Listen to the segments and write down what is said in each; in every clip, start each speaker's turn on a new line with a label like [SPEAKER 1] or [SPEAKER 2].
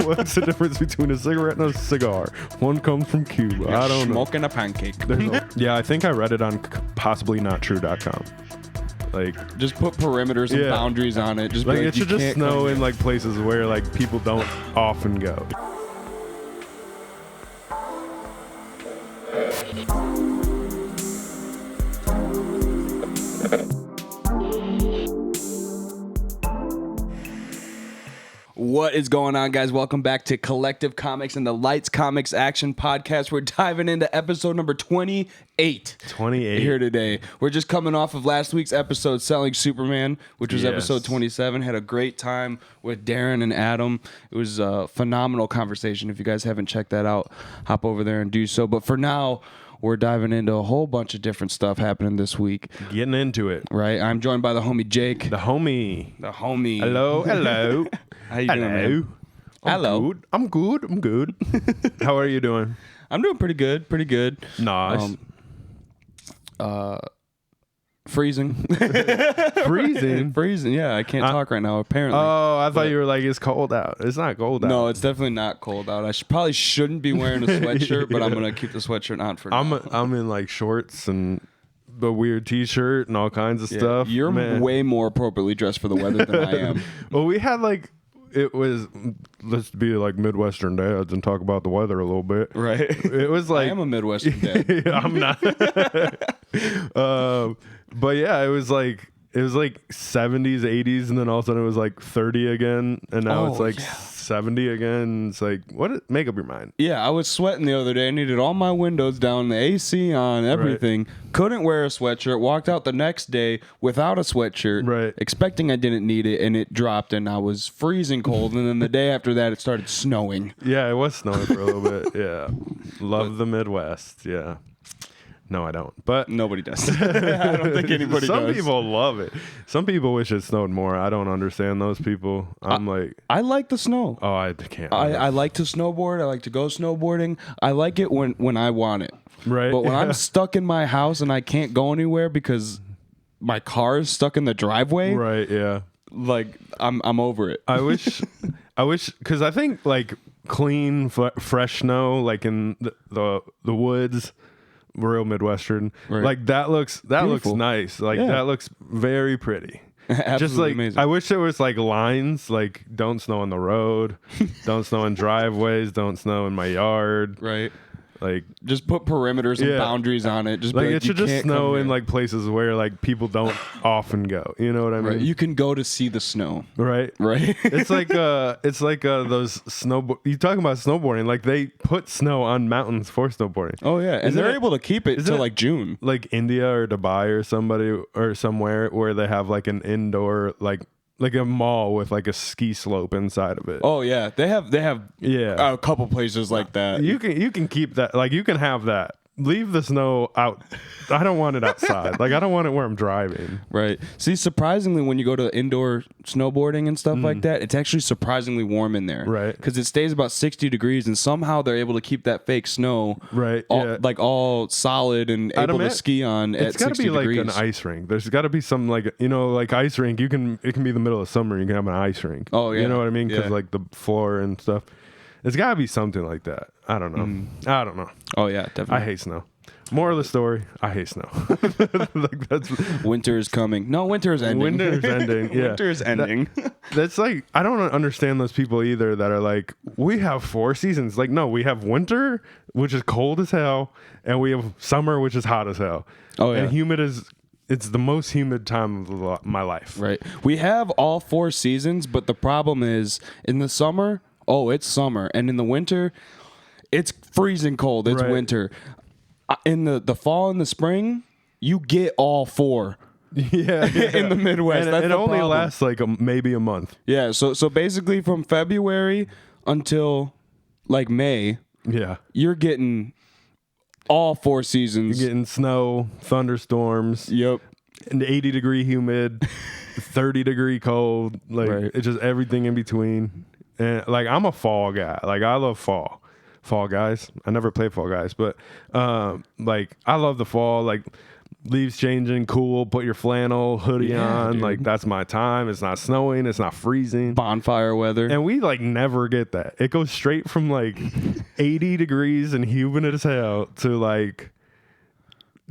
[SPEAKER 1] What's the difference between a cigarette and a cigar? One comes from Cuba. I don't know.
[SPEAKER 2] Smoking a pancake.
[SPEAKER 1] Yeah, I think I read it on possiblynottrue.com. Like,
[SPEAKER 2] just put perimeters and boundaries on it. Just
[SPEAKER 1] like,
[SPEAKER 2] like
[SPEAKER 1] it should just snow in like places where like people don't often go.
[SPEAKER 2] What is going on, guys? Welcome back to Collective Comics and the Lights Comics Action Podcast. We're diving into episode number 28.
[SPEAKER 1] 28
[SPEAKER 2] here today. We're just coming off of last week's episode, Selling Superman, which was episode 27. Had a great time with Darren and Adam. It was a phenomenal conversation. If you guys haven't checked that out, hop over there and do so. But for now, we're diving into a whole bunch of different stuff happening this week.
[SPEAKER 1] Getting into it.
[SPEAKER 2] Right? I'm joined by the homie Jake.
[SPEAKER 1] The homie. Hello.
[SPEAKER 2] How you doing, man?
[SPEAKER 1] I'm good. How are you doing?
[SPEAKER 2] I'm doing pretty good.
[SPEAKER 1] Nice.
[SPEAKER 2] Freezing. Freezing, yeah. I can't talk right now, apparently.
[SPEAKER 1] Oh, I thought you were like, it's cold out. It's not cold out.
[SPEAKER 2] No, it's definitely not cold out. I probably shouldn't be wearing a sweatshirt, but I'm going to keep the sweatshirt on for now.
[SPEAKER 1] I'm in like shorts and the weird t-shirt and all kinds of stuff.
[SPEAKER 2] You're way more appropriately dressed for the weather than I am.
[SPEAKER 1] Well, we had like, let's be like Midwestern dads and talk about the weather a little bit.
[SPEAKER 2] Right.
[SPEAKER 1] It was like,
[SPEAKER 2] I am a Midwestern dad.
[SPEAKER 1] I'm not. But yeah, it was like 70s, 80s, and then all of a sudden it was like 30 again, and now it's like 70 again. It's like, make up your mind.
[SPEAKER 2] Yeah, I was sweating the other day. I needed all my windows down, the AC on, everything. Right. Couldn't wear a sweatshirt. Walked out the next day without a sweatshirt,
[SPEAKER 1] right,
[SPEAKER 2] expecting I didn't need it, and it dropped, and I was freezing cold. And then the day after that, it started snowing.
[SPEAKER 1] Yeah, it was snowing for a little bit. Yeah, the Midwest. Yeah. No, I don't. But
[SPEAKER 2] nobody does. I don't think anybody does.
[SPEAKER 1] Some people love it. Some people wish it snowed more. I don't understand those people.
[SPEAKER 2] I like the snow.
[SPEAKER 1] Oh, I can't.
[SPEAKER 2] I like to snowboard. I like to go snowboarding. I like it when I want it.
[SPEAKER 1] Right.
[SPEAKER 2] But when I'm stuck in my house and I can't go anywhere because my car is stuck in the driveway.
[SPEAKER 1] Right. Yeah.
[SPEAKER 2] Like I'm over it.
[SPEAKER 1] I wish, because I think like clean, fresh snow, like in the woods. Real Midwestern, right. Like that looks nice. Like that looks very pretty.
[SPEAKER 2] Absolutely
[SPEAKER 1] just like
[SPEAKER 2] amazing.
[SPEAKER 1] I wish there was like lines, like don't snow on the road, don't snow in driveways, don't snow in my yard.
[SPEAKER 2] Right.
[SPEAKER 1] Like
[SPEAKER 2] just put perimeters and boundaries on it. Just
[SPEAKER 1] like it should just snow in like places where like people don't often go. You know what I mean?
[SPEAKER 2] Right. You can go to see the snow.
[SPEAKER 1] Right.
[SPEAKER 2] Right.
[SPEAKER 1] It's like those snowboard. You talking about snowboarding? Like they put snow on mountains for snowboarding.
[SPEAKER 2] Oh yeah, and they're able to keep it until like June. Like
[SPEAKER 1] India or Dubai or somebody or somewhere where they have like an indoor like a mall with like a ski slope inside of it.
[SPEAKER 2] Oh yeah, they have a couple places like that.
[SPEAKER 1] You can keep that. Like you can have that. Leave the snow out. I don't want it outside. Like I don't want it where I'm driving.
[SPEAKER 2] Right. See, surprisingly, when you go to indoor snowboarding and stuff like that, it's actually surprisingly warm in there.
[SPEAKER 1] Right.
[SPEAKER 2] Because it stays about 60 degrees, and somehow they're able to keep that fake snow.
[SPEAKER 1] Right.
[SPEAKER 2] Like all solid and able to ski on at 60 degrees. It's got to be
[SPEAKER 1] like an ice rink. There's got to be some like like ice rink. It can be the middle of summer. You can have an ice rink.
[SPEAKER 2] Oh yeah.
[SPEAKER 1] You know what I mean? Because like the floor and stuff. It's got to be something like that. I don't know. I don't know.
[SPEAKER 2] Oh yeah, definitely.
[SPEAKER 1] I hate snow. Moral of the story, I hate snow. Like that's
[SPEAKER 2] winter is coming. No, winter is ending.
[SPEAKER 1] Winter is ending. Yeah.
[SPEAKER 2] Winter is ending.
[SPEAKER 1] That's like, I don't understand those people either that are like, we have 4 seasons. Like, no, we have winter, which is cold as hell, and we have summer, which is hot as hell.
[SPEAKER 2] Oh yeah.
[SPEAKER 1] And it's the most humid time of my life.
[SPEAKER 2] Right. We have all 4 seasons, but the problem is in the summer, it's summer, and in the winter, it's freezing cold. It's winter. In the fall and the spring, you get all 4.
[SPEAKER 1] Yeah.
[SPEAKER 2] In the Midwest.
[SPEAKER 1] And
[SPEAKER 2] That's
[SPEAKER 1] it
[SPEAKER 2] the
[SPEAKER 1] only
[SPEAKER 2] problem.
[SPEAKER 1] lasts like maybe a month.
[SPEAKER 2] Yeah. So basically from February until like May, you're getting all 4 seasons.
[SPEAKER 1] You're getting snow, thunderstorms.
[SPEAKER 2] Yep.
[SPEAKER 1] And 80-degree humid, 30-degree cold. Like it's just everything in between. And like I'm a fall guy. Like I love fall. Fall Guys. I never played Fall Guys, but like I love the fall. Like leaves changing, cool, put your flannel hoodie on. Dude. Like, that's my time. It's not snowing. It's not freezing.
[SPEAKER 2] Bonfire weather.
[SPEAKER 1] And we, like, never get that. It goes straight from, like, 80 degrees and humid as hell to, like,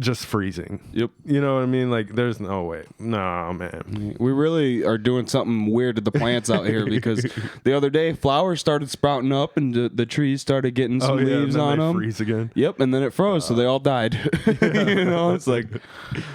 [SPEAKER 1] just freezing.
[SPEAKER 2] Yep.
[SPEAKER 1] You know what I mean? Like, there's no way. No, man.
[SPEAKER 2] We really are doing something weird to the plants out here because the other day flowers started sprouting up and the trees started getting some leaves on them.
[SPEAKER 1] Freeze again.
[SPEAKER 2] Yep, and then it froze, so they all died. You know, it's like,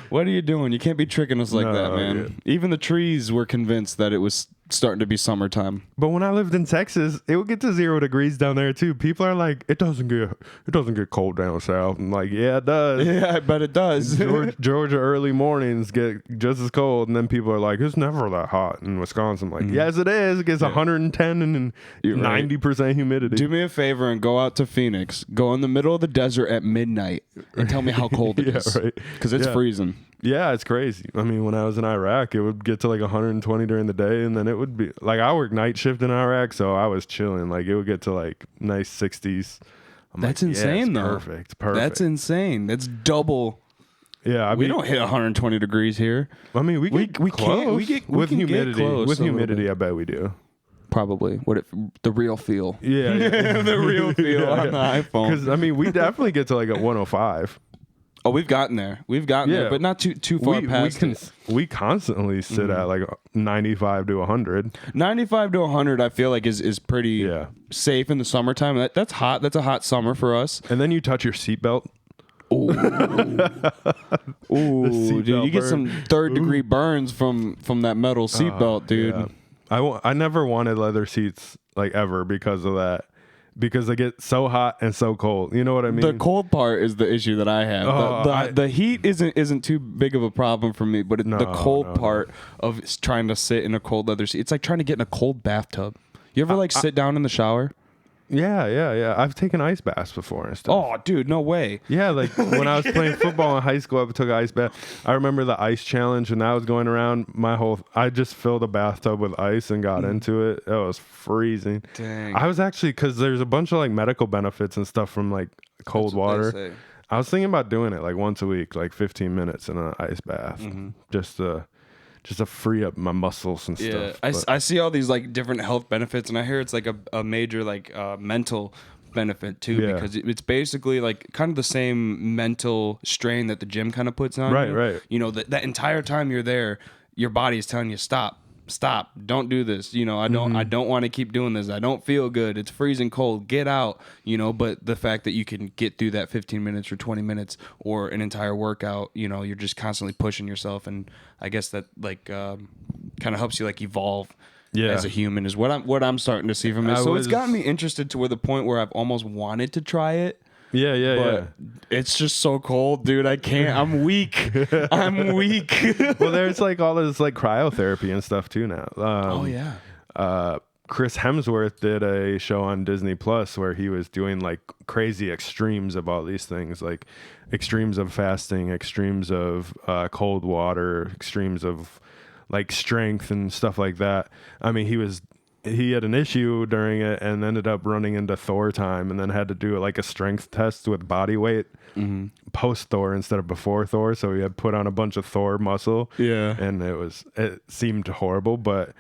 [SPEAKER 2] what are you doing? You can't be tricking us like that, man. Yeah. Even the trees were convinced that it was starting to be summertime.
[SPEAKER 1] But when I lived in Texas, it would get to 0 degrees down there too. People are like, it doesn't get cold down south. I'm like, yeah, it does.
[SPEAKER 2] Yeah, I bet it does.
[SPEAKER 1] Georgia early mornings get just as cold, and then people are like, it's never that hot in Wisconsin. I'm like, yes, it is. It gets 110 and 90% humidity.
[SPEAKER 2] Do me a favor and go out to Phoenix. Go in the middle of the desert at midnight and tell me how cold it is. Because it's freezing.
[SPEAKER 1] Yeah, it's crazy. I mean, when I was in Iraq, it would get to like 120 during the day, and then it would be like, I worked night shift in Iraq, so I was chilling. Like, it would get to like nice 60s.
[SPEAKER 2] That's insane, though.
[SPEAKER 1] Perfect.
[SPEAKER 2] That's insane. That's double.
[SPEAKER 1] Yeah,
[SPEAKER 2] we don't hit 120 degrees here.
[SPEAKER 1] I mean, we get close.
[SPEAKER 2] We can
[SPEAKER 1] with humidity.
[SPEAKER 2] Close
[SPEAKER 1] with humidity, I bet we do.
[SPEAKER 2] Probably the real feel.
[SPEAKER 1] Yeah.
[SPEAKER 2] The real feel on the iPhone.
[SPEAKER 1] Because I mean, we definitely get to like a 105.
[SPEAKER 2] Oh, we've gotten there. We've gotten there, but not too far past it.
[SPEAKER 1] We constantly sit at like 95 to 100.
[SPEAKER 2] 95 to 100, I feel like is pretty safe in the summertime. That's hot. That's a hot summer for us.
[SPEAKER 1] And then you touch your seatbelt.
[SPEAKER 2] Ooh, dude, you get some third-degree burns from that metal seatbelt, dude.
[SPEAKER 1] Yeah. I never wanted leather seats like ever because of that. Because they get so hot and so cold. You know what I mean?
[SPEAKER 2] The cold part is the issue that I have. The heat isn't too big of a problem for me, but the cold part of trying to sit in a cold leather seat, it's like trying to get in a cold bathtub. You ever sit down in the shower?
[SPEAKER 1] Yeah. I've taken ice baths before and stuff.
[SPEAKER 2] Oh, dude, no way.
[SPEAKER 1] Yeah, like when I was playing football in high school, I took an ice bath. I remember the ice challenge, and I was going around I just filled a bathtub with ice and got into it. It was freezing.
[SPEAKER 2] Dang.
[SPEAKER 1] I was actually, because there's a bunch of like medical benefits and stuff from like cold water. I was thinking about doing it like once a week, like 15 minutes in an ice bath, just to free up my muscles and stuff.
[SPEAKER 2] Yeah, I see all these like different health benefits, and I hear it's like a major like mental benefit too, because it's basically like kind of the same mental strain that the gym kind of puts on you.
[SPEAKER 1] Right.
[SPEAKER 2] You know, that entire time you're there, your body is telling you stop, don't do this. You know, I don't want to keep doing this. I don't feel good. It's freezing cold. Get out. You know, but the fact that you can get through that 15 minutes or 20 minutes or an entire workout, you know, you're just constantly pushing yourself, and I guess that like kind of helps you like evolve as a human is what I'm starting to see from it. So it's gotten me interested to the point where I've almost wanted to try it.
[SPEAKER 1] Yeah.
[SPEAKER 2] It's just so cold, dude. I can't. I'm weak.
[SPEAKER 1] Well, there's like all this like cryotherapy and stuff too now. Chris Hemsworth did a show on Disney Plus where he was doing like crazy extremes of all these things, like extremes of fasting, extremes of cold water, extremes of like strength and stuff like that. I mean, he had an issue during it and ended up running into Thor time, and then had to do like a strength test with body weight post Thor instead of before Thor. So he had put on a bunch of Thor muscle. Yeah. And it seemed horrible, but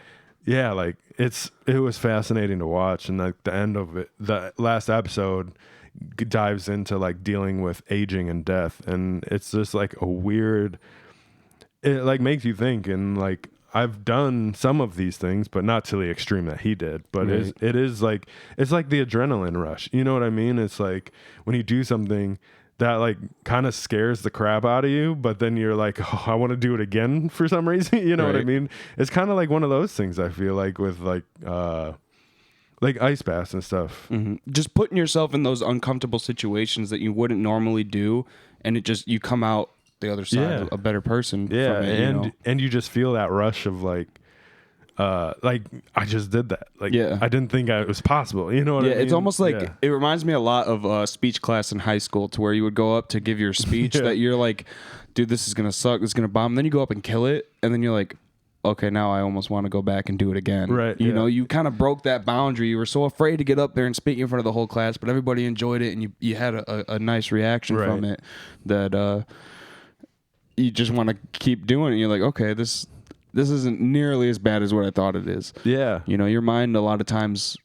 [SPEAKER 1] yeah, like it was fascinating to watch. And like the end of it, the last episode dives into like dealing with aging and death. And it's just like it like makes you think, and like, I've done some of these things, but not to the extreme that he did. But it is like, it's like the adrenaline rush. You know what I mean? It's like when you do something that like kind of scares the crap out of you, but then you're like, oh, I want to do it again for some reason. You know what I mean? It's kind of like one of those things, I feel like, with like ice baths and stuff.
[SPEAKER 2] Just putting yourself in those uncomfortable situations that you wouldn't normally do, and you come out the other side a better person.
[SPEAKER 1] Yeah,
[SPEAKER 2] from it,
[SPEAKER 1] and you just feel that rush of like I just did that. Like, I didn't think it was possible. You know what I mean?
[SPEAKER 2] It's almost like it reminds me a lot of speech class in high school, to where you would go up to give your speech that you're like, dude, this is gonna suck. This is gonna bomb. And then you go up and kill it, and then you're like, okay, now I almost want to go back and do it again.
[SPEAKER 1] Right.
[SPEAKER 2] You know, you kind of broke that boundary. You were so afraid to get up there and speak in front of the whole class, but everybody enjoyed it, and you had a nice reaction from it. That you just want to keep doing it. You're like, okay, this isn't nearly as bad as what I thought it is.
[SPEAKER 1] Yeah.
[SPEAKER 2] You know, your mind a lot of times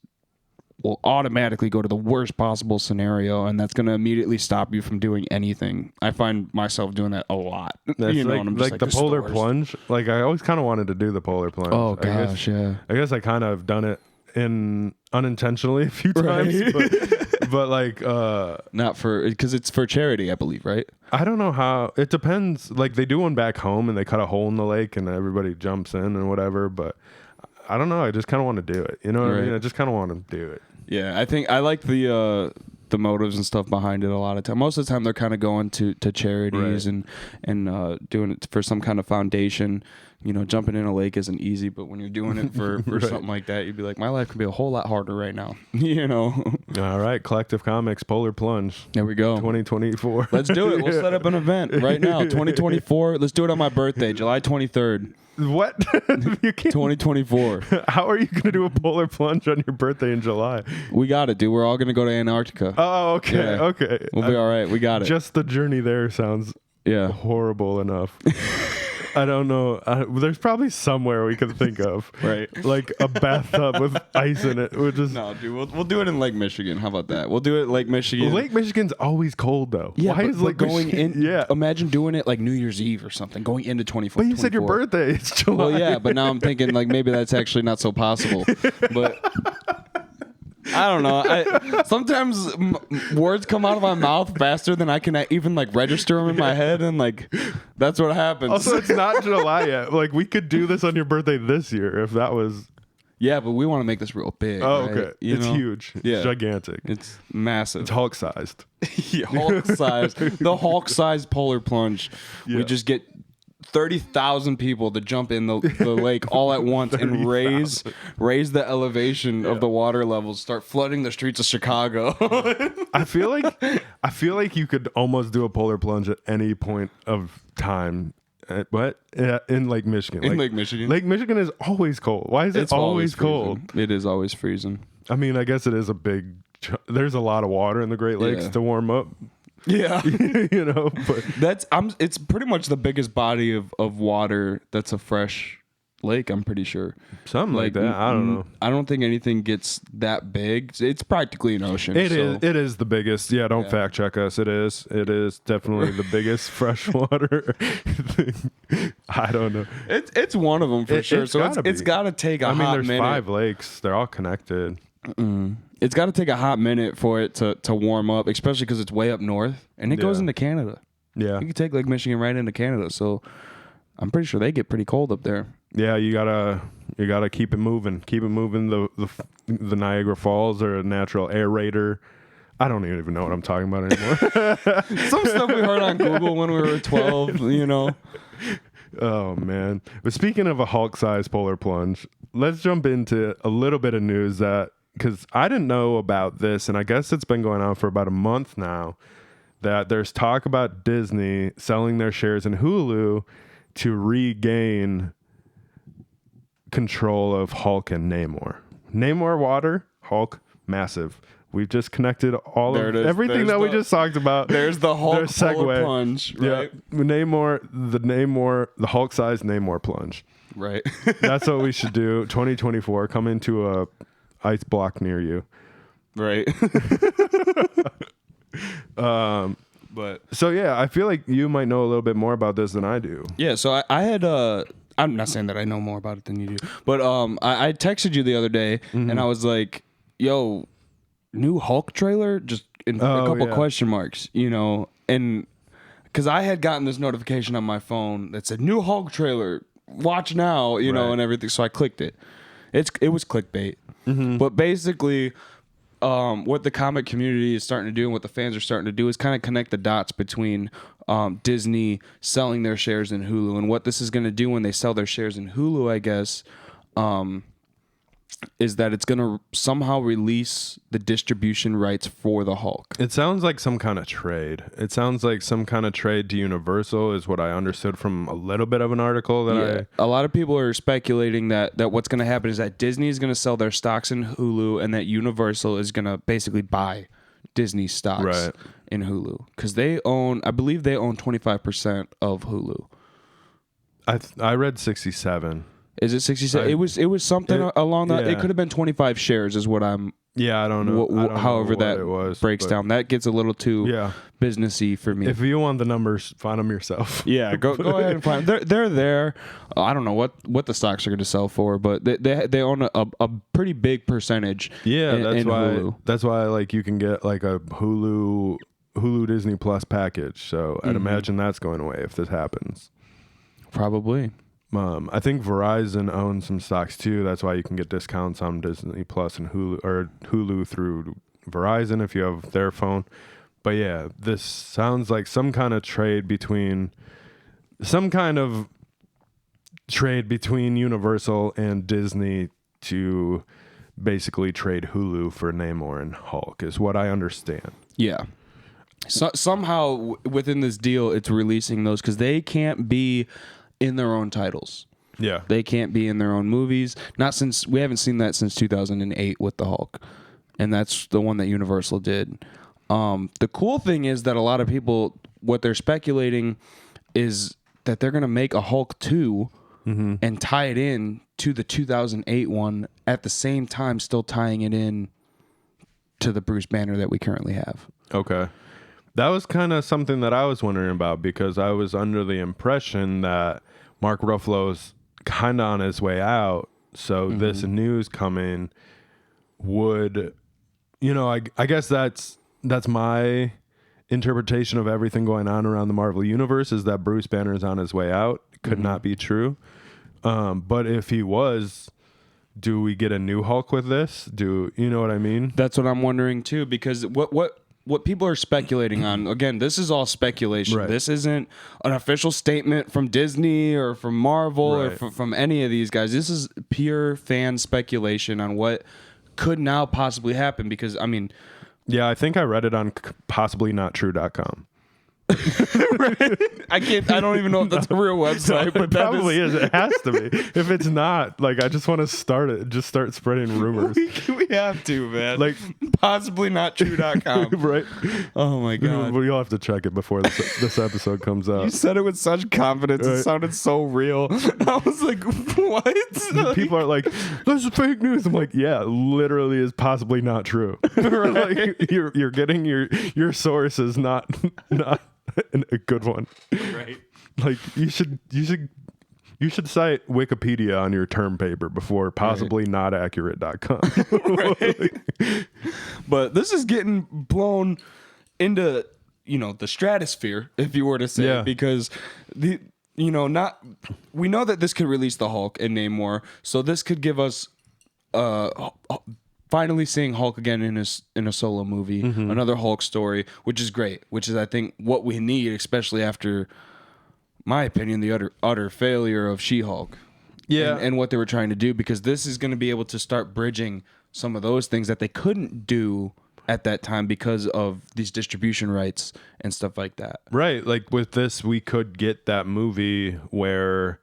[SPEAKER 2] will automatically go to the worst possible scenario, and that's going to immediately stop you from doing anything. I find myself doing that a lot.
[SPEAKER 1] That's
[SPEAKER 2] you know,
[SPEAKER 1] like,
[SPEAKER 2] and I'm just
[SPEAKER 1] the polar plunge. Like, I always kind of wanted to do the polar plunge.
[SPEAKER 2] Oh, gosh, yeah.
[SPEAKER 1] I guess I kind of done it unintentionally a few times, but like
[SPEAKER 2] not because it's for charity, I believe, right?
[SPEAKER 1] I don't know how. It depends. Like, they do one back home and they cut a hole in the lake and everybody jumps in and whatever, but I don't know. I just kind of want to do it. You know what I mean? I just kind of want to do it.
[SPEAKER 2] Yeah, I think I like the motives and stuff behind it a lot of time. Most of the time, they're kind of going to charities and doing it for some kind of foundation. You know, jumping in a lake isn't easy, but when you're doing it for something like that, you'd be like, my life could be a whole lot harder right now. You know?
[SPEAKER 1] All right, Collective Comics Polar Plunge.
[SPEAKER 2] There we go.
[SPEAKER 1] 2024.
[SPEAKER 2] Let's do it. We'll set up an event right now. 2024. Let's do it on my birthday, July 23rd.
[SPEAKER 1] What? You can't.
[SPEAKER 2] 2024.
[SPEAKER 1] How are you going to do a polar plunge on your birthday in July?
[SPEAKER 2] We got it, dude. We're all going to go to Antarctica.
[SPEAKER 1] Oh, okay.
[SPEAKER 2] Yeah.
[SPEAKER 1] Okay.
[SPEAKER 2] We'll be all right. We got it.
[SPEAKER 1] Just the journey there sounds horrible enough. I don't know. There's probably somewhere we could think of.
[SPEAKER 2] Right.
[SPEAKER 1] Like a bathtub with ice in it.
[SPEAKER 2] No, dude. We'll do it in Lake Michigan. How about that? We'll do it in Lake Michigan.
[SPEAKER 1] Lake Michigan's always cold, though.
[SPEAKER 2] Yeah,
[SPEAKER 1] Why is Lake
[SPEAKER 2] going
[SPEAKER 1] Michigan?
[SPEAKER 2] in? Yeah. Imagine doing it like New Year's Eve or something, going into 24.
[SPEAKER 1] But you said your birthday. It's July.
[SPEAKER 2] Well, yeah, but now I'm thinking like maybe that's actually not so possible. But I don't know. Sometimes words come out of my mouth faster than I can even like register them in my head, and like that's what happens.
[SPEAKER 1] Also, it's not July yet. Like, we could do this on your birthday this year if that was.
[SPEAKER 2] Yeah, but we want to make this real big.
[SPEAKER 1] Oh,
[SPEAKER 2] right?
[SPEAKER 1] okay. It's huge.
[SPEAKER 2] Yeah.
[SPEAKER 1] It's gigantic.
[SPEAKER 2] It's massive.
[SPEAKER 1] It's Hulk sized.
[SPEAKER 2] Yeah, Hulk sized. The Hulk sized polar plunge. Yeah. We just get 30,000 people to jump in the lake all at once and raise the elevation of the water levels, start flooding the streets of Chicago.
[SPEAKER 1] I feel like you could almost do a polar plunge at any point of time. But in Lake Michigan.
[SPEAKER 2] Lake Michigan.
[SPEAKER 1] Lake Michigan is always cold. Why is it always cold?
[SPEAKER 2] It is always freezing.
[SPEAKER 1] I mean, I guess it is a big. There's a lot of water in the Great Lakes to warm up.
[SPEAKER 2] Yeah.
[SPEAKER 1] You know, but
[SPEAKER 2] it's pretty much the biggest body of water that's a fresh lake, I'm pretty sure.
[SPEAKER 1] Something like that. I don't know.
[SPEAKER 2] I don't think anything gets that big. It's practically an ocean.
[SPEAKER 1] It is the biggest. Yeah, don't fact check us. It is definitely the biggest freshwater thing. I don't know.
[SPEAKER 2] It's one of them for sure. So it's got to take a hot minute. I mean,
[SPEAKER 1] there's 5 lakes. They're all connected.
[SPEAKER 2] It's got to take a hot minute for it to warm up, especially because it's way up north and it goes into Canada. Yeah, you can take Lake Michigan right into Canada. So I'm pretty sure they get pretty cold up there.
[SPEAKER 1] Yeah, you gotta keep it moving. Keep it moving. The Niagara Falls are a natural aerator. I don't even know what I'm talking about anymore.
[SPEAKER 2] Some stuff we heard on Google when we were 12, you know.
[SPEAKER 1] Oh man! But speaking of a Hulk-sized polar plunge, let's jump into a little bit of news because I didn't know about this, and I guess it's been going on for about a month now. That there's talk about Disney selling their shares in Hulu to regain control of Hulk and Namor. Namor water, Hulk massive. We've just connected everything that we just talked about.
[SPEAKER 2] There's the Hulk polar plunge, right?
[SPEAKER 1] Yeah. The Hulk-sized Namor plunge.
[SPEAKER 2] Right.
[SPEAKER 1] That's what we should do. 2024, come into a ice block near you.
[SPEAKER 2] Right.
[SPEAKER 1] But so yeah, I feel like you might know a little bit more about this than I do.
[SPEAKER 2] Yeah, so I had I'm not saying that I know more about it than you do, but I texted you the other day and I was like, "Yo, new Hulk trailer?" Just in a couple question marks, you know, and because I had gotten this notification on my phone that said "New Hulk trailer, watch now," you know, and everything. So I clicked it. It was clickbait, but basically. What the comic community is starting to do and what the fans are starting to do is kind of connect the dots between Disney selling their shares in Hulu and what this is going to do when they sell their shares in Hulu, I guess, is that it's going to somehow release the distribution rights for the Hulk.
[SPEAKER 1] It sounds like some kind of trade. It sounds like some kind of trade to Universal is what I understood from a little bit of an article that
[SPEAKER 2] A lot of people are speculating that what's going to happen is that Disney is going to sell their stocks in Hulu and that Universal is going to basically buy Disney stocks.
[SPEAKER 1] Right.
[SPEAKER 2] in Hulu because I believe they own 25% of Hulu.
[SPEAKER 1] I read 67.
[SPEAKER 2] Is it 67? It was something along that. It could have been 25 shares, is what I'm.
[SPEAKER 1] Yeah, I don't know.
[SPEAKER 2] However that breaks down, that gets a little too businessy for me.
[SPEAKER 1] If you want the numbers, find them yourself.
[SPEAKER 2] Yeah, go ahead and find them. They're there. I don't know what the stocks are going to sell for, but they own a pretty big percentage.
[SPEAKER 1] Yeah,
[SPEAKER 2] in Hulu.
[SPEAKER 1] That's why like you can get like a Hulu Disney Plus package. So I'd imagine that's going away if this happens.
[SPEAKER 2] Probably.
[SPEAKER 1] I think Verizon owns some stocks too. That's why you can get discounts on Disney Plus and Hulu through Verizon if you have their phone. But yeah, this sounds like some kind of trade between Universal and Disney to basically trade Hulu for Namor and Hulk is what I understand.
[SPEAKER 2] Yeah. So somehow within this deal, it's releasing those because they can't be in their own titles.
[SPEAKER 1] Yeah.
[SPEAKER 2] They can't be in their own movies. We haven't seen that since 2008 with the Hulk. And that's the one that Universal did. The cool thing is that a lot of people, what they're speculating is that they're going to make a Hulk 2 and tie it in to the 2008 one at the same time, still tying it in to the Bruce Banner that we currently have.
[SPEAKER 1] Okay. That was kind of something that I was wondering about because I was under the impression that Mark Ruffalo's kind of on his way out. So this news coming would, I guess that's my interpretation of everything going on around the Marvel Universe is that Bruce Banner is on his way out. Could not be true. But if he was, do we get a new Hulk with this? You know what I mean?
[SPEAKER 2] That's what I'm wondering too, because what people are speculating on, again, this is all speculation.
[SPEAKER 1] Right.
[SPEAKER 2] This isn't an official statement from Disney or from Marvel or from any of these guys. This is pure fan speculation on what could now possibly happen because, I mean...
[SPEAKER 1] Yeah, I think I read it on possiblynottrue.com.
[SPEAKER 2] Right? I don't even know if that's a real website, but
[SPEAKER 1] it probably is. It has to be. If it's not, like, I just want to start spreading rumors.
[SPEAKER 2] We have to, man.
[SPEAKER 1] Like,
[SPEAKER 2] possiblynottrue.com.
[SPEAKER 1] Right?
[SPEAKER 2] Oh my god.
[SPEAKER 1] Well, you'll have to check it before this episode comes out.
[SPEAKER 2] You said it with such confidence. Right. It sounded so real. I was like, what?
[SPEAKER 1] People are like, this is fake news. I'm like, yeah, literally is possibly not true. Right? Like, you're getting your source is not a good one.
[SPEAKER 2] Right.
[SPEAKER 1] Like you should cite Wikipedia on your term paper before possibly notaccurate.com.
[SPEAKER 2] Right. But this is getting blown into, the stratosphere, if you were to say, because we know that this could release the Hulk and Namor, so this could give us finally seeing Hulk again in a solo movie, another Hulk story, which is great, which is, I think, what we need, especially after, my opinion, the utter failure of She-Hulk.
[SPEAKER 1] Yeah.
[SPEAKER 2] And what they were trying to do, because this is going to be able to start bridging some of those things that they couldn't do at that time because of these distribution rights and stuff like that.
[SPEAKER 1] Right. Like with this, we could get that movie where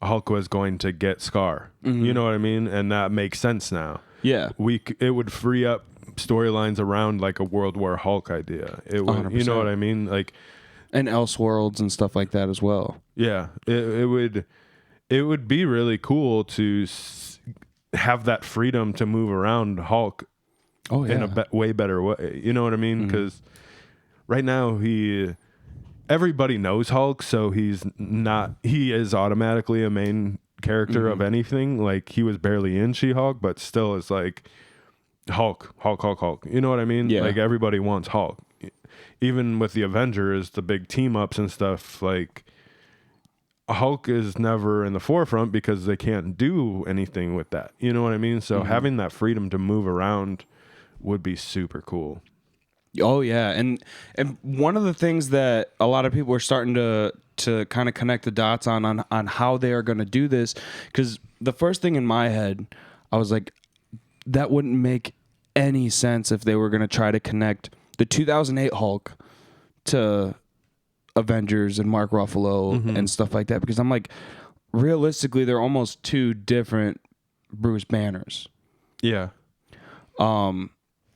[SPEAKER 1] Hulk was going to get Scar. You know what I mean? And that makes sense now.
[SPEAKER 2] Yeah,
[SPEAKER 1] it would free up storylines around like a World War Hulk idea. It would,
[SPEAKER 2] 100%.
[SPEAKER 1] you know what I mean? Like,
[SPEAKER 2] and Elseworlds and stuff like that as well.
[SPEAKER 1] Yeah, it would be really cool to have that freedom to move around Hulk.
[SPEAKER 2] Oh yeah,
[SPEAKER 1] in a way better way. You know what I mean? Because right now everybody knows Hulk, so he is automatically a main character of anything. Like he was barely in She-Hulk, but still is like Hulk. You know what I mean?
[SPEAKER 2] Yeah.
[SPEAKER 1] Like everybody wants Hulk. Even with the Avengers, the big team ups and stuff, like Hulk is never in the forefront because they can't do anything with that. You know what I mean? So having that freedom to move around would be super cool.
[SPEAKER 2] Oh yeah, and one of the things that a lot of people are starting to kind of connect the dots on how they are going to do this, because the first thing in my head, I was like, that wouldn't make any sense if they were going to try to connect the 2008 Hulk to Avengers and Mark Ruffalo and stuff like that, because I'm like, realistically, they're almost two different Bruce Banners.
[SPEAKER 1] Yeah.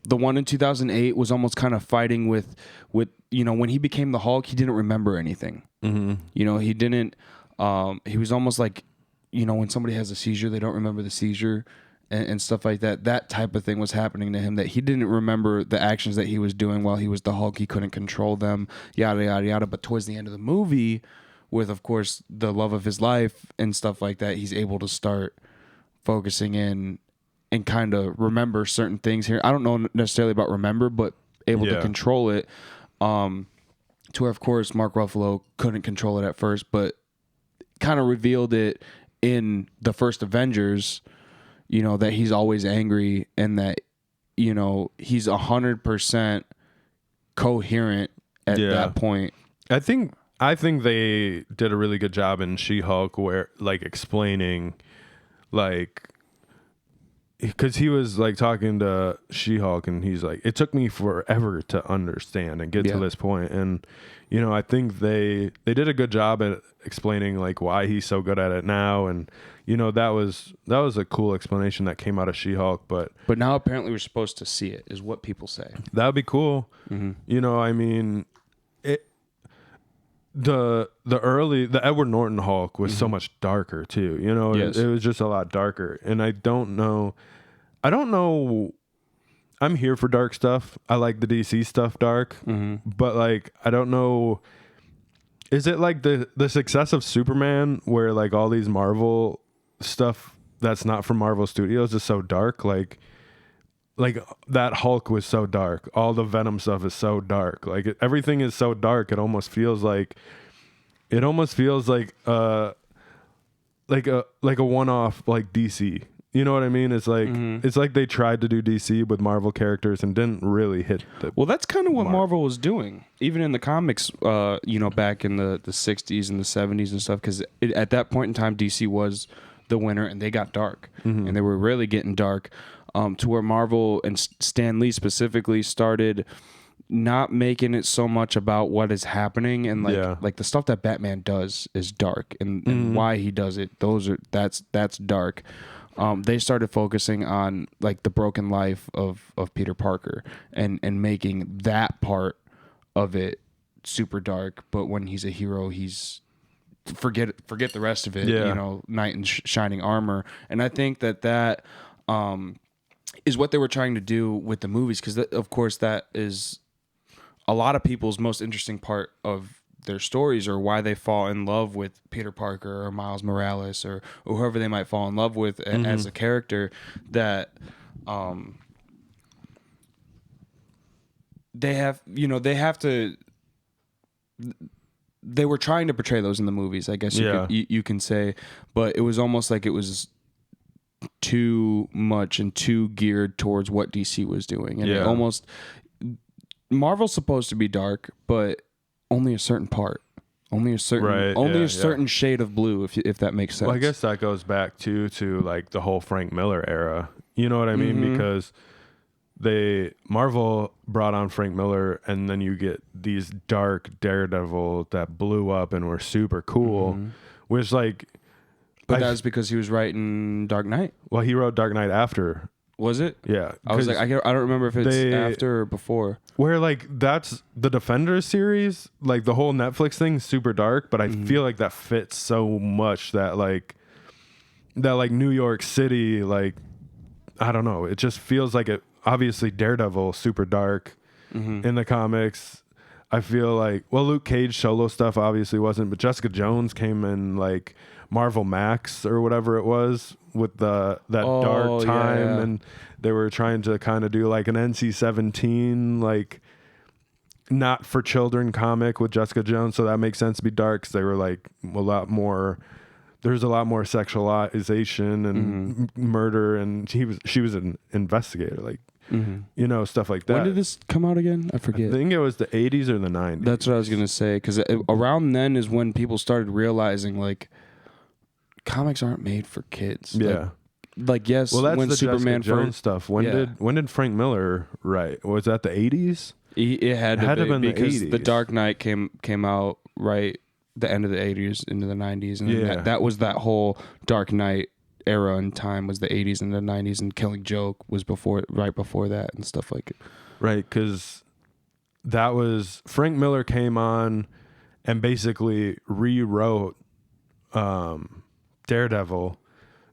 [SPEAKER 2] the one in 2008 was almost kind of fighting with when he became the Hulk, he didn't remember anything. He didn't. He was almost like, when somebody has a seizure, they don't remember the seizure and stuff like that. That type of thing was happening to him, that he didn't remember the actions that he was doing while he was the Hulk. He couldn't control them, yada, yada, yada. But towards the end of the movie, with, of course, the love of his life and stuff like that, he's able to start focusing in and kind of remember certain things here. I don't know necessarily about remember, but able to control it. To where, of course, Mark Ruffalo couldn't control it at first, but kind of revealed it in the first Avengers, that he's always angry and that, he's 100% coherent at that point.
[SPEAKER 1] I think they did a really good job in She-Hulk where, like, explaining, like, because he was like talking to She-Hulk and he's like, it took me forever to understand and get to this point. And, I think they did a good job at explaining like why he's so good at it now. And, that was a cool explanation that came out of She-Hulk. But
[SPEAKER 2] now apparently we're supposed to see it, is what people say.
[SPEAKER 1] That would be cool. I mean, the Edward Norton Hulk was so much darker too. It was just a lot darker. And I don't know. I'm here for dark stuff. I like the DC stuff dark, but like I don't know. Is it like the success of Superman where like all these Marvel stuff that's not from Marvel Studios is so dark? Like that Hulk was so dark. All the Venom stuff is so dark. Like everything is so dark. It almost feels like a one-off like DC. You know what I mean? It's like it's like they tried to do DC with Marvel characters and didn't really hit the
[SPEAKER 2] Well, that's kind of what Marvel was doing, even in the comics. Back in the 60s and the 70s and stuff, because at that point in time, DC was the winner, and they got dark, and they were really getting dark, to where Marvel and Stan Lee specifically started not making it so much about what is happening, and like the stuff that Batman does is dark, and why he does it. That's dark. They started focusing on like the broken life of Peter Parker and making that part of it super dark. But when he's a hero, he's forget the rest of it. Knight in shining armor. And I think that is what they were trying to do with the movies, because of course that is a lot of people's most interesting part of their stories, or why they fall in love with Peter Parker or Miles Morales or whoever they might fall in love with as a character, that they were trying to portray those in the movies, I guess you can say, but it was almost like it was too much and too geared towards what DC was doing, and it almost, Marvel's supposed to be dark, but only a certain part, only a certain shade of blue, if that makes sense.
[SPEAKER 1] Well, I guess that goes back to like the whole Frank Miller era. You know what I mean? Because Marvel brought on Frank Miller, and then you get these dark Daredevil that blew up and were super cool, which like.
[SPEAKER 2] But that was because he was writing Dark Knight.
[SPEAKER 1] Well, he wrote Dark Knight after.
[SPEAKER 2] Was it?
[SPEAKER 1] Yeah.
[SPEAKER 2] I was like, I don't remember if it's after or before.
[SPEAKER 1] Where like that's the Defenders series, like the whole Netflix thing, super dark, but I feel like that fits so much that New York City, like I don't know, it just feels like it. Obviously, Daredevil, super dark in the comics. I feel like Luke Cage solo stuff obviously wasn't, but Jessica Jones came in like Marvel Max or whatever it was with that dark time, and they were trying to kind of do like an NC-17 like not for children comic with Jessica Jones, so that makes sense to be dark, because they were like there's a lot more sexualization and murder, and she was an investigator, like stuff like that.
[SPEAKER 2] When did this come out again? I forget.
[SPEAKER 1] I think it was the 80s or the 90s.
[SPEAKER 2] That's what I was gonna say, because around then is when people started realizing like comics aren't made for kids.
[SPEAKER 1] Yeah.
[SPEAKER 2] Like yes,
[SPEAKER 1] well, that's
[SPEAKER 2] when
[SPEAKER 1] the
[SPEAKER 2] Superman
[SPEAKER 1] Jessica Jones stuff. When did Frank Miller write? Was that the 80s?
[SPEAKER 2] It had to be,
[SPEAKER 1] been
[SPEAKER 2] because
[SPEAKER 1] the 80s.
[SPEAKER 2] The Dark Knight came out right the end of the 80s into the 90s, and that was that whole Dark Knight era in time was the 80s and the 90s, and Killing Joke was right before that and stuff like it.
[SPEAKER 1] Right, because that was Frank Miller came on and basically rewrote Daredevil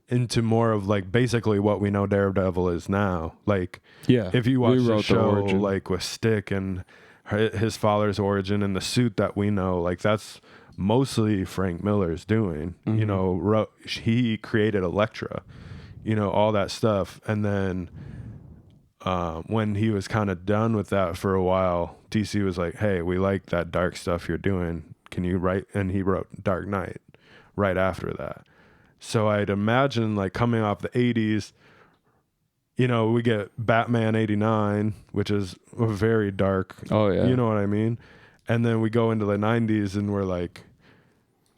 [SPEAKER 1] into more of like basically what we know Daredevil is now. Like, if you watch the show, like with Stick and his father's origin and the suit that we know, like that's mostly Frank Miller's doing. Mm-hmm. You know, he created Elektra, you know, all that stuff. And then when he was kind of done with that for a while, DC was like, hey, we like that dark stuff you're doing. Can you write? And he wrote Dark Knight right after that. So I'd imagine like coming off the 80s, you know, we get Batman 89, which is a very dark.
[SPEAKER 2] Oh, yeah.
[SPEAKER 1] You know what I mean? And then we go into the 90s and we're like,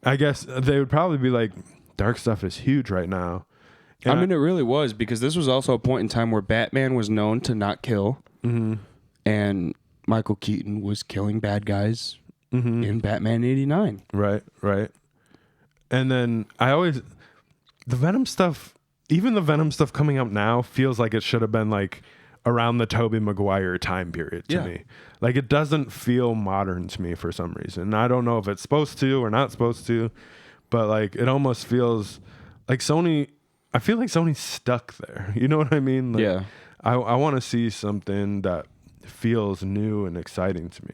[SPEAKER 1] I guess they would probably be like, dark stuff is huge right now.
[SPEAKER 2] And I mean, it really was, because this was also a point in time where Batman was known to not kill. Mm-hmm. And Michael Keaton was killing bad guys in Batman 89.
[SPEAKER 1] Right. And then the Venom stuff, even the Venom stuff coming up now feels like it should have been like around the Tobey Maguire time period to me. Like it doesn't feel modern to me for some reason. And I don't know if it's supposed to or not supposed to, but like it almost feels like Sony, I feel like Sony's stuck there. You know what I mean? Like,
[SPEAKER 2] yeah.
[SPEAKER 1] I want to see something that feels new and exciting to me.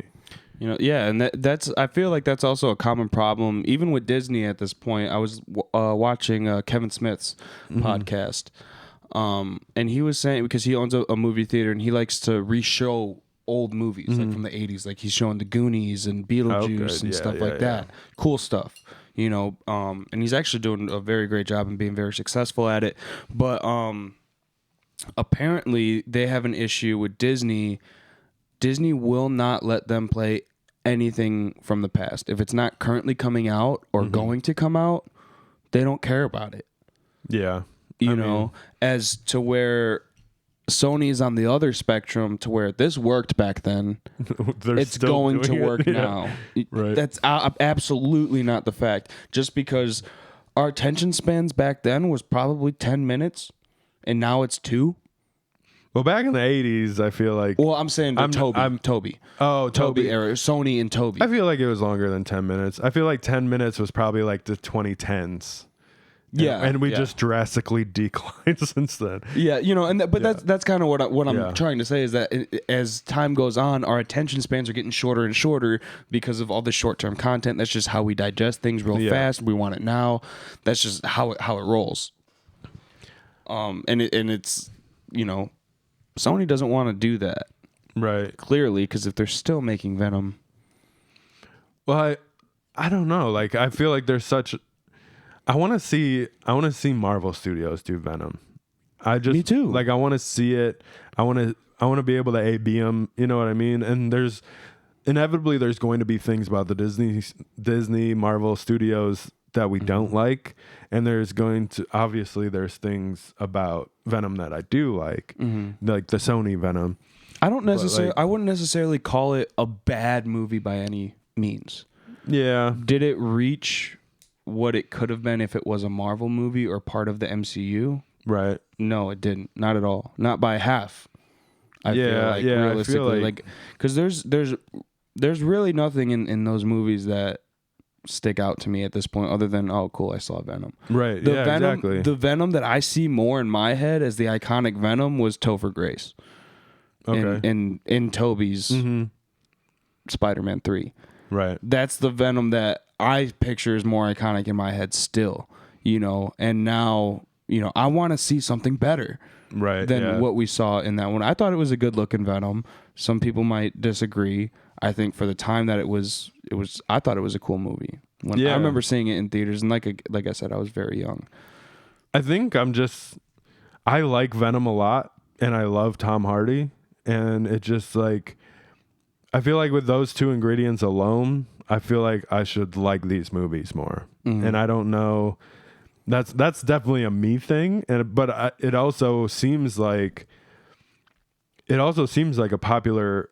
[SPEAKER 2] You know, yeah, and that's. I feel like that's also a common problem, even with Disney at this point. I was watching Kevin Smith's podcast, and he was saying, because he owns a movie theater and he likes to re-show old movies like from the 80s, like he's showing The Goonies and Beetlejuice and stuff like that. Cool stuff, you know. And he's actually doing a very great job and being very successful at it. But apparently, they have an issue with Disney. Disney will not let them play anything from the past. If it's not currently coming out or going to come out, they don't care about it.
[SPEAKER 1] Yeah.
[SPEAKER 2] You know, as to where Sony's on the other spectrum, to where this worked back then, it's going to work now.
[SPEAKER 1] Right.
[SPEAKER 2] That's absolutely not the fact. Just because our attention spans back then was probably 10 minutes and now it's 2.
[SPEAKER 1] Well, back in the 80s, I feel like...
[SPEAKER 2] Well, I'm saying Toby.
[SPEAKER 1] Oh, Toby
[SPEAKER 2] era. Sony and Toby.
[SPEAKER 1] I feel like it was longer than 10 minutes. I feel like 10 minutes was probably like the 2010s.
[SPEAKER 2] Yeah.
[SPEAKER 1] And we just drastically declined since then.
[SPEAKER 2] Yeah, you know, that's kind of what I'm trying to say, is that as time goes on, our attention spans are getting shorter and shorter because of all the short-term content. That's just how we digest things real fast. We want it now. That's just how it rolls. And it's, you know... Sony doesn't want to do that,
[SPEAKER 1] right?
[SPEAKER 2] Clearly, because if they're still making Venom,
[SPEAKER 1] well, I don't know. Like, I feel like there's such. I want to see Marvel Studios do Venom.
[SPEAKER 2] Me too.
[SPEAKER 1] Like, I want to see it. I want to be able to A/B them. You know what I mean? And there's inevitably going to be things about the Disney Marvel Studios that we don't like, and there's things about Venom that I do like the Sony Venom.
[SPEAKER 2] I wouldn't necessarily call it a bad movie by any means.
[SPEAKER 1] Yeah.
[SPEAKER 2] Did it reach what it could have been if it was a Marvel movie or part of the MCU?
[SPEAKER 1] Right.
[SPEAKER 2] No, it didn't. Not at all. Not by half. I feel like realistically, like, because there's really nothing in those movies that stick out to me at this point, other than, oh cool, I saw Venom.
[SPEAKER 1] Right. Exactly.
[SPEAKER 2] The Venom that I see more in my head as the iconic Venom was Topher Grace.
[SPEAKER 1] Okay.
[SPEAKER 2] In Tobey's Spider-Man 3.
[SPEAKER 1] Right.
[SPEAKER 2] That's the Venom that I picture is more iconic in my head still, you know. And now, you know, I want to see something better than what we saw in that one. I thought it was a good looking Venom. Some people might disagree. I think for the time that it was I thought it was a cool movie. I remember seeing it in theaters, and like I said, I was very young.
[SPEAKER 1] I think I like Venom a lot, and I love Tom Hardy, and it just like, I feel like with those two ingredients alone, I feel like I should like these movies more. And I don't know, that's definitely a me thing, but it also seems like a popular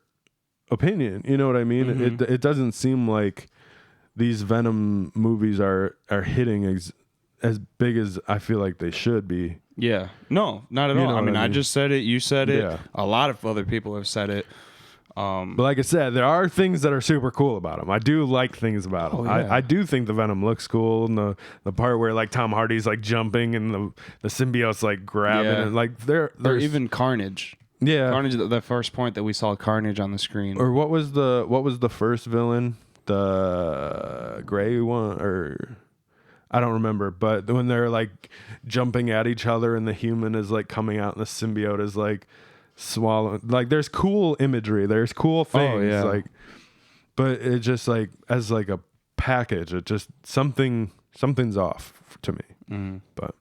[SPEAKER 1] opinion. You know what I mean? It doesn't seem like these Venom movies are hitting as big as I feel like they should be.
[SPEAKER 2] Yeah. No, not at all. I mean, I just said it. You said it. Yeah. A lot of other people have said it.
[SPEAKER 1] But like I said, there are things that are super cool about him. I do like things about him.
[SPEAKER 2] Oh, yeah.
[SPEAKER 1] I do think the Venom looks cool, and the part where like Tom Hardy's like jumping and the symbiote's like grabbing and like there's
[SPEAKER 2] even Carnage.
[SPEAKER 1] Yeah,
[SPEAKER 2] Carnage. The first point that we saw Carnage on the screen.
[SPEAKER 1] Or what was the first villain? The gray one, or I don't remember. But when they're like jumping at each other and the human is like coming out and the symbiote is like swallowing. Like there's cool imagery. There's cool things.
[SPEAKER 2] Oh, yeah.
[SPEAKER 1] Like, but it just like as like a package, it just something's off to me. But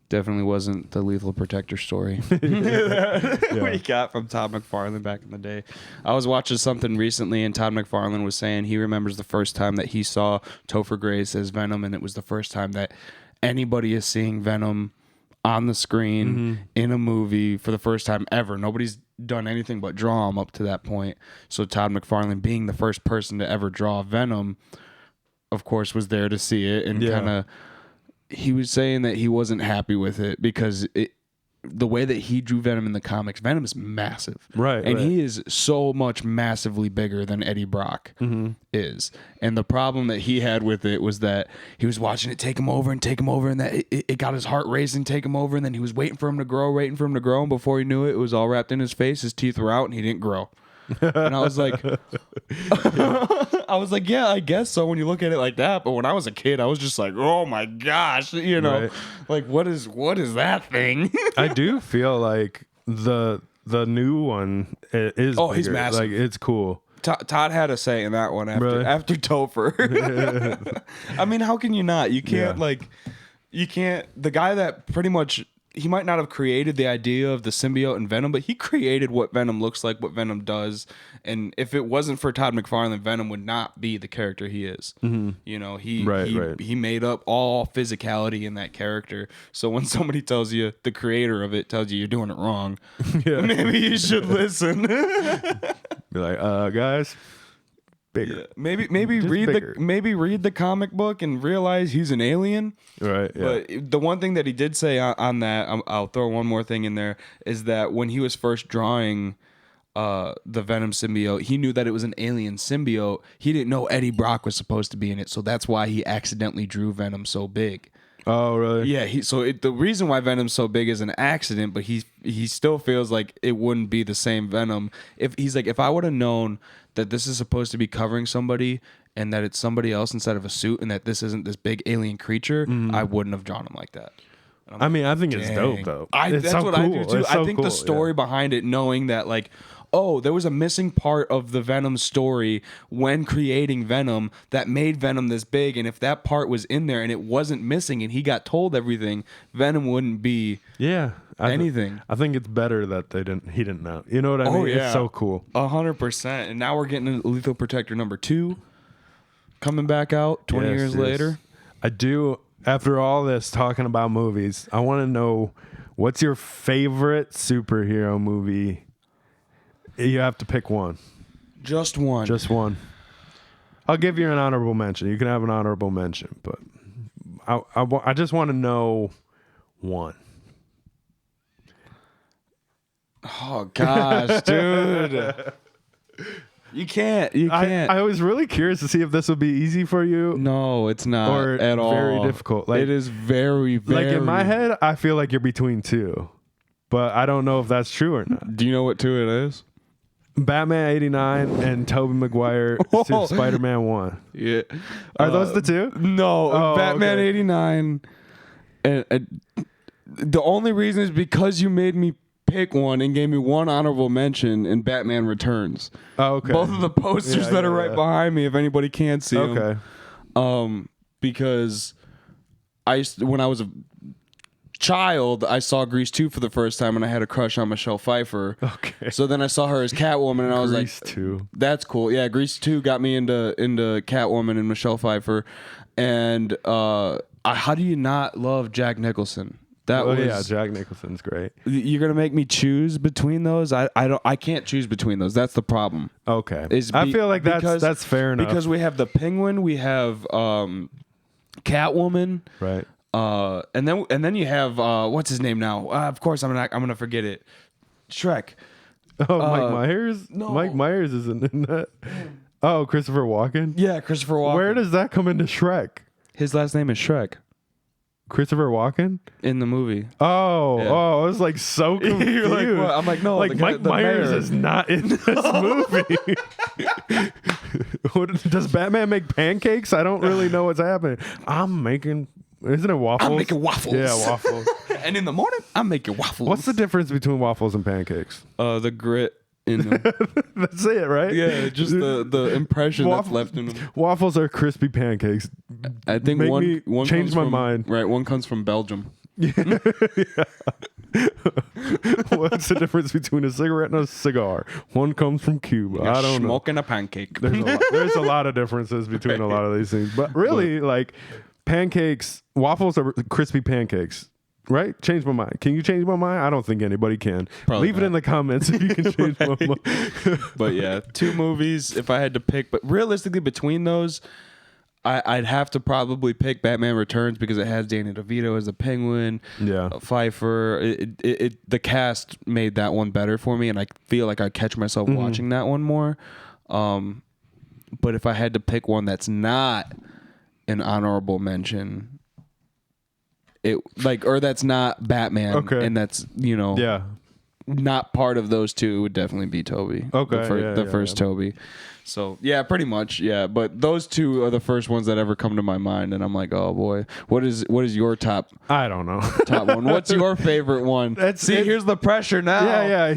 [SPEAKER 2] definitely wasn't the Lethal Protector story we got from Todd McFarlane back in the day. I was watching something recently, and Todd McFarlane was saying he remembers the first time that he saw Topher Grace as Venom, and it was the first time that anybody is seeing Venom on the screen in a movie for the first time ever. Nobody's done anything but draw him up to that point. So Todd McFarlane, being the first person to ever draw Venom, of course, was there to see it, and kind of. He was saying that he wasn't happy with it because the way that he drew Venom in the comics, Venom is massive.
[SPEAKER 1] Right.
[SPEAKER 2] And he is so much massively bigger than Eddie Brock is. And the problem that he had with it was that he was watching it take him over, and that it got his heart racing, take him over, and then he was waiting for him to grow, and before he knew it, it was all wrapped in his face, his teeth were out, and he didn't grow. And I was like, yeah, I guess so when you look at it like that. But when I was a kid, I was just like, oh my gosh, like what is that thing?
[SPEAKER 1] I do feel like the new one is
[SPEAKER 2] bigger.
[SPEAKER 1] He's massive. Like it's cool.
[SPEAKER 2] Todd had a say in that one after Topher. I mean, how can you not? You can't the guy that pretty much. He might not have created the idea of the symbiote and Venom, but he created what Venom looks like, what Venom does. And if it wasn't for Todd McFarlane, Venom would not be the character he is. You know, he made up all physicality in that character. So when somebody tells you, the creator of it tells you you're doing it wrong, maybe you should listen.
[SPEAKER 1] Be like, guys. Bigger.
[SPEAKER 2] Yeah. Maybe read the comic book and realize he's an alien.
[SPEAKER 1] Right. Yeah.
[SPEAKER 2] But the one thing that he did say on that, I'll throw one more thing in there, is that when he was first drawing the Venom symbiote, he knew that it was an alien symbiote. He didn't know Eddie Brock was supposed to be in it, so that's why he accidentally drew Venom so big.
[SPEAKER 1] Oh, really?
[SPEAKER 2] Yeah. The reason why Venom's so big is an accident, but he still feels like it wouldn't be the same Venom. If I would have known that this is supposed to be covering somebody and that it's somebody else instead of a suit and that this isn't this big alien creature, I wouldn't have drawn him like that.
[SPEAKER 1] I mean, I think it's dope, though.
[SPEAKER 2] That's so what cool. I do, too. I think the story behind it, knowing that, like, oh, there was a missing part of the Venom story when creating Venom that made Venom this big, and if that part was in there and it wasn't missing and he got told everything, Venom wouldn't be anything.
[SPEAKER 1] I think it's better that he didn't know. You know what I mean?
[SPEAKER 2] Yeah.
[SPEAKER 1] It's so cool.
[SPEAKER 2] 100%. And now we're getting Lethal Protector number 2 coming back out 20 years later.
[SPEAKER 1] I do. After all this talking about movies, I want to know, what's your favorite superhero movie? You have to pick one.
[SPEAKER 2] Just one.
[SPEAKER 1] Just one. I'll give you an honorable mention. You can have an honorable mention, but I just want to know one.
[SPEAKER 2] Oh, gosh, dude. You can't.
[SPEAKER 1] I was really curious to see if this would be easy for you.
[SPEAKER 2] No, it's not
[SPEAKER 1] or
[SPEAKER 2] at all.
[SPEAKER 1] Very difficult. Like,
[SPEAKER 2] it is very, very...
[SPEAKER 1] Like, in my head, I feel like you're between two. But I don't know if that's true or not.
[SPEAKER 2] Do you know what 2 it is?
[SPEAKER 1] Batman 89 and Tobey Maguire Spider-Man 1.
[SPEAKER 2] Yeah.
[SPEAKER 1] Are those the 2?
[SPEAKER 2] No. Batman 89. And the only reason is because you made me pick one and gave me one honorable mention in Batman Returns.
[SPEAKER 1] Oh, okay.
[SPEAKER 2] Both of the posters that are right behind me, if anybody can't see them.
[SPEAKER 1] Okay.
[SPEAKER 2] Because when I was a child, I saw Grease 2 for the first time, and I had a crush on Michelle Pfeiffer.
[SPEAKER 1] Okay.
[SPEAKER 2] So then I saw her as Catwoman, and I was
[SPEAKER 1] Grease
[SPEAKER 2] like,
[SPEAKER 1] 2.
[SPEAKER 2] That's cool. Yeah, Grease 2 got me into Catwoman and Michelle Pfeiffer. And how do you not love Jack Nicholson?
[SPEAKER 1] Jack Nicholson's great.
[SPEAKER 2] You're gonna make me choose between those? I can't choose between those. That's the problem.
[SPEAKER 1] Okay. I feel like that's fair enough.
[SPEAKER 2] Because we have the Penguin, we have Catwoman.
[SPEAKER 1] Right.
[SPEAKER 2] And then you have what's his name now? Of course, I'm gonna forget it. Shrek.
[SPEAKER 1] Oh, Mike Myers.
[SPEAKER 2] No.
[SPEAKER 1] Mike Myers isn't in that. Oh, Christopher Walken.
[SPEAKER 2] Yeah, Christopher Walken.
[SPEAKER 1] Where does that come into Shrek?
[SPEAKER 2] His last name is Shrek
[SPEAKER 1] Christopher Walken
[SPEAKER 2] in the movie.
[SPEAKER 1] Oh, I was like so confused.
[SPEAKER 2] You're like, what? I'm like, no,
[SPEAKER 1] like Mike Myers is not in this movie. Does Batman make pancakes? I don't really know what's happening. I'm making. Isn't it waffles?
[SPEAKER 2] I'm making waffles.
[SPEAKER 1] Yeah, waffles.
[SPEAKER 2] And in the morning, I'm making waffles.
[SPEAKER 1] What's the difference between waffles and pancakes?
[SPEAKER 2] The grit in them.
[SPEAKER 1] That's it, right?
[SPEAKER 2] Yeah, just the impression that's left in them.
[SPEAKER 1] Waffles are crispy pancakes.
[SPEAKER 2] I think one
[SPEAKER 1] change my
[SPEAKER 2] from,
[SPEAKER 1] mind.
[SPEAKER 2] Right, one comes from Belgium.
[SPEAKER 1] Yeah. What's the difference between a cigarette and a cigar? One comes from Cuba. I don't know.
[SPEAKER 2] Smoking a pancake.
[SPEAKER 1] There's a lot of differences between a lot of these things, but really, like pancakes, waffles are crispy pancakes. Right? Change my mind. Can you change my mind? I don't think anybody can.
[SPEAKER 2] Probably
[SPEAKER 1] Leave it in the comments if you can change my mind.
[SPEAKER 2] But yeah, 2 movies if I had to pick. But realistically, between those, I'd have to probably pick Batman Returns because it has Danny DeVito as the Penguin.
[SPEAKER 1] Yeah.
[SPEAKER 2] Pfeiffer. The cast made that one better for me, and I feel like I catch myself watching that one more. But if I had to pick one that's not an honorable mention, that's not Batman, and that's not part of those two, it would definitely be Toby.
[SPEAKER 1] Okay,
[SPEAKER 2] the first Toby. So yeah, pretty much, yeah. But those two are the first ones that ever come to my mind, and I'm like, oh boy, what is your top?
[SPEAKER 1] I don't know.
[SPEAKER 2] Top one. What's your favorite one? Here's the pressure now.
[SPEAKER 1] Yeah.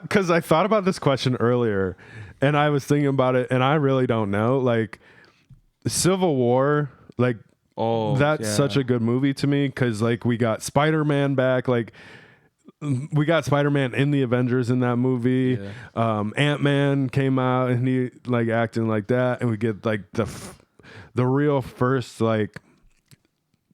[SPEAKER 1] Because I thought about this question earlier, and I was thinking about it, and I really don't know. Like Civil War, like. Oh, that's such a good movie to me because like we got Spider-Man back, like we got Spider-Man in the Avengers in that movie. Yeah. Ant-Man came out and he like acting like that, and we get like the real first like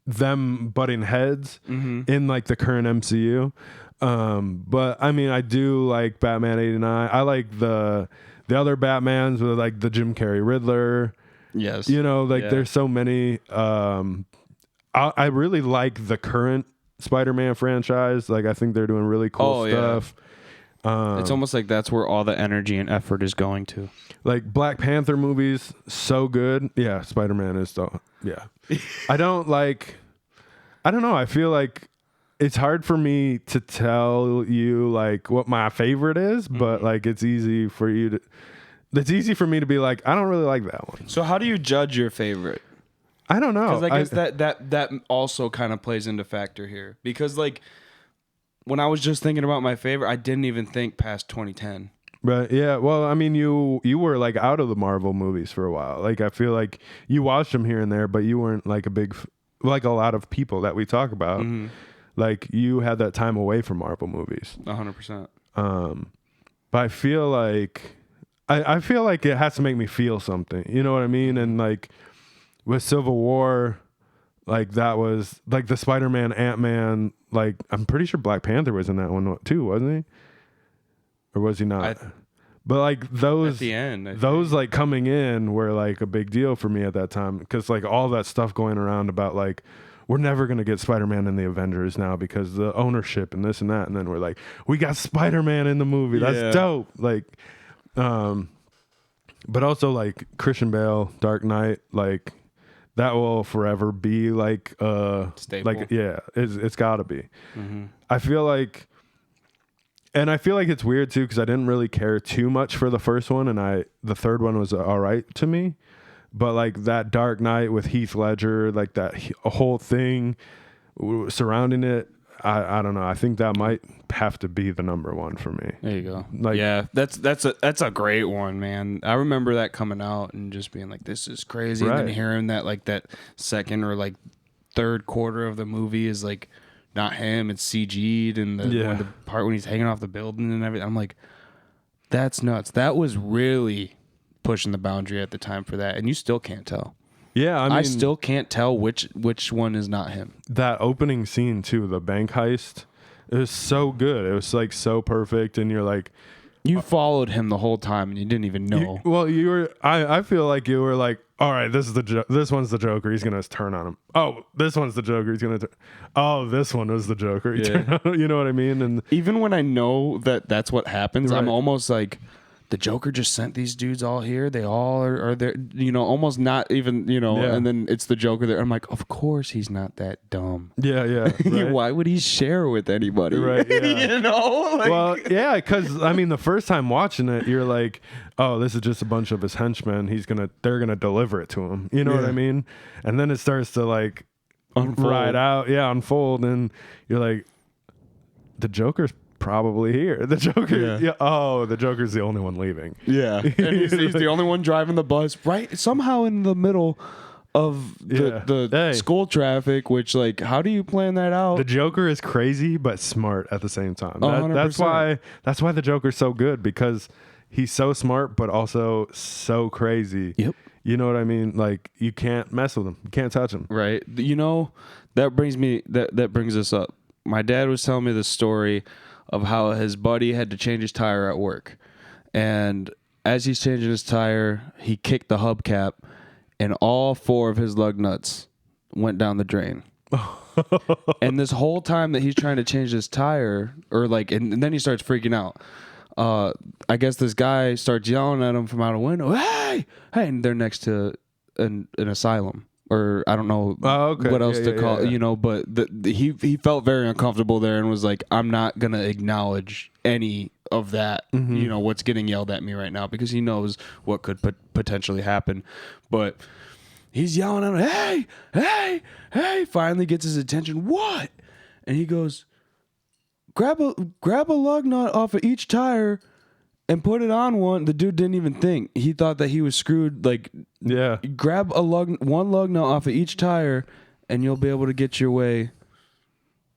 [SPEAKER 1] them butting heads in like the current MCU. But I mean, I do like Batman '89. I like the other Batmans with like the Jim Carrey Riddler.
[SPEAKER 2] Yes.
[SPEAKER 1] There's so many. I really like the current Spider-Man franchise. Like, I think they're doing really cool stuff.
[SPEAKER 2] It's almost like that's where all the energy and effort is going to.
[SPEAKER 1] Like Black Panther movies, so good. Yeah, Spider-Man is so. Yeah. I don't know. I feel like it's hard for me to tell you like what my favorite is, but like it's easy for you to. It's easy for me to be like, I don't really like that one.
[SPEAKER 2] So how do you judge your favorite?
[SPEAKER 1] I don't know.
[SPEAKER 2] Because I guess that also kind of plays into factor here. Because like when I was just thinking about my favorite, I didn't even think past 2010.
[SPEAKER 1] Right. Yeah. Well, I mean, you were like out of the Marvel movies for a while. Like I feel like you watched them here and there, but you weren't like like a lot of people that we talk about. Mm-hmm. Like you had that time away from Marvel movies.
[SPEAKER 2] 100%.
[SPEAKER 1] But I feel like. I feel like it has to make me feel something. You know what I mean? And like with Civil War, like that was like the Spider-Man, Ant-Man, like I'm pretty sure Black Panther was in that one too, wasn't he? Or was he not? But like those
[SPEAKER 2] at the end,
[SPEAKER 1] those like coming in were like a big deal for me at that time because like all that stuff going around about like we're never going to get Spider-Man in the Avengers now because the ownership and this and that. And then we're like, we got Spider-Man in the movie. That's dope. Like, but also like Christian Bale, Dark Knight, like that will forever be like
[SPEAKER 2] staple.
[SPEAKER 1] Like it's got to be. I feel like it's weird too because I didn't really care too much for the first one, and the third one was all right to me, but like that Dark Knight with Heath Ledger, like that whole thing surrounding it. I don't know. I think that might have to be the number one for me.
[SPEAKER 2] There you go.
[SPEAKER 1] Like,
[SPEAKER 2] yeah, that's a great one, man. I remember that coming out and just being like, "This is crazy," and then hearing that like that second or like third quarter of the movie is like not him; it's CG'd, and the part when he's hanging off the building and everything. I'm like, that's nuts. That was really pushing the boundary at the time for that, and you still can't tell.
[SPEAKER 1] Yeah, I mean,
[SPEAKER 2] I still can't tell which one is not him. That
[SPEAKER 1] opening scene too, the bank heist, it was so good. It was like so perfect, and you're like,
[SPEAKER 2] you followed him the whole time, and you didn't even know.
[SPEAKER 1] You were. I feel like you were like all right, this one's the Joker. He's gonna turn on him. Oh, this one's the Joker. He's gonna. Oh, this one was the Joker. You know what I mean? And
[SPEAKER 2] even when I know that that's what happens, I'm almost like, the Joker just sent these dudes all here. They all are there, almost not even, and then it's the Joker there. I'm like, of course he's not that dumb.
[SPEAKER 1] Yeah. Right.
[SPEAKER 2] Why would he share with anybody?
[SPEAKER 1] Right. Yeah. Well, yeah, because I mean, the first time watching it, you're like, oh, this is just a bunch of his henchmen. They're gonna deliver it to him. You know what I mean? And then it starts to like unfold, and you're like, the Joker's probably here. The Joker. Oh, the Joker's the only one leaving.
[SPEAKER 2] Yeah. And he's the only one driving the bus right somehow in the middle of the school traffic, which, like, how do you plan that out?
[SPEAKER 1] The Joker is crazy but smart at the same time. That's why the Joker's so good, because he's so smart but also so crazy.
[SPEAKER 2] Yep.
[SPEAKER 1] You know what I mean? Like, you can't mess with him. You can't touch him.
[SPEAKER 2] Right. That brings us up. My dad was telling me the story of how his buddy had to change his tire at work. And as he's changing his tire, he kicked the hubcap, and all 4 of his lug nuts went down the drain. And this whole time that he's trying to change his tire, and then he starts freaking out. I guess this guy starts yelling at him from out a window, hey! And they're next to an asylum. Or I don't know what else to call it, but he felt very uncomfortable there and was like, I'm not going to acknowledge any of that, what's getting yelled at me right now, because he knows what could potentially happen. But he's yelling at him, hey, finally gets his attention. What? And he goes, grab a lug nut off of each tire and put it on one. The dude didn't even think. He thought that he was screwed. Like, grab one lug nut off of each tire, and you'll be able to get your way.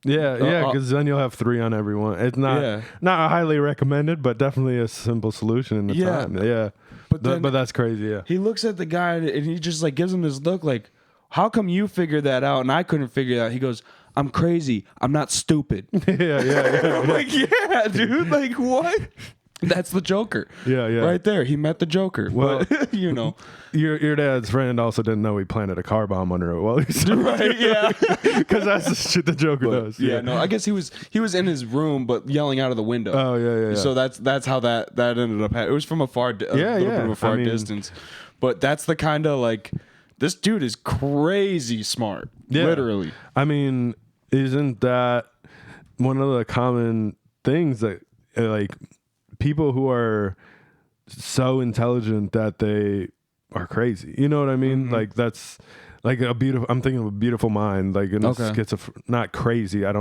[SPEAKER 1] Yeah, because then you'll have 3 on every one. It's not highly recommended, but definitely a simple solution in the time. Yeah, but that's crazy. Yeah,
[SPEAKER 2] he looks at the guy and he just like gives him this look like, how come you figured that out and I couldn't figure it out? He goes, I'm crazy. I'm not stupid.
[SPEAKER 1] Yeah.
[SPEAKER 2] I'm like, yeah, dude. Like, what? That's the Joker.
[SPEAKER 1] Yeah.
[SPEAKER 2] Right there. He met the Joker.
[SPEAKER 1] Well,
[SPEAKER 2] but,
[SPEAKER 1] Your dad's friend also didn't know he planted a car bomb under it while he's
[SPEAKER 2] right, yeah.
[SPEAKER 1] Because that's the shit the Joker does.
[SPEAKER 2] Yeah, no, I guess he was in his room, but yelling out of the window.
[SPEAKER 1] Oh, yeah.
[SPEAKER 2] So that's how that ended up happening. It was from a little bit of a far distance. But that's the kind of, like, this dude is crazy smart. Yeah. Literally.
[SPEAKER 1] I mean, isn't that one of the common things that, like, people who are so intelligent that they are crazy. You know what I mean? Mm-hmm. Like, that's like I'm thinking of a beautiful mind, like not crazy. I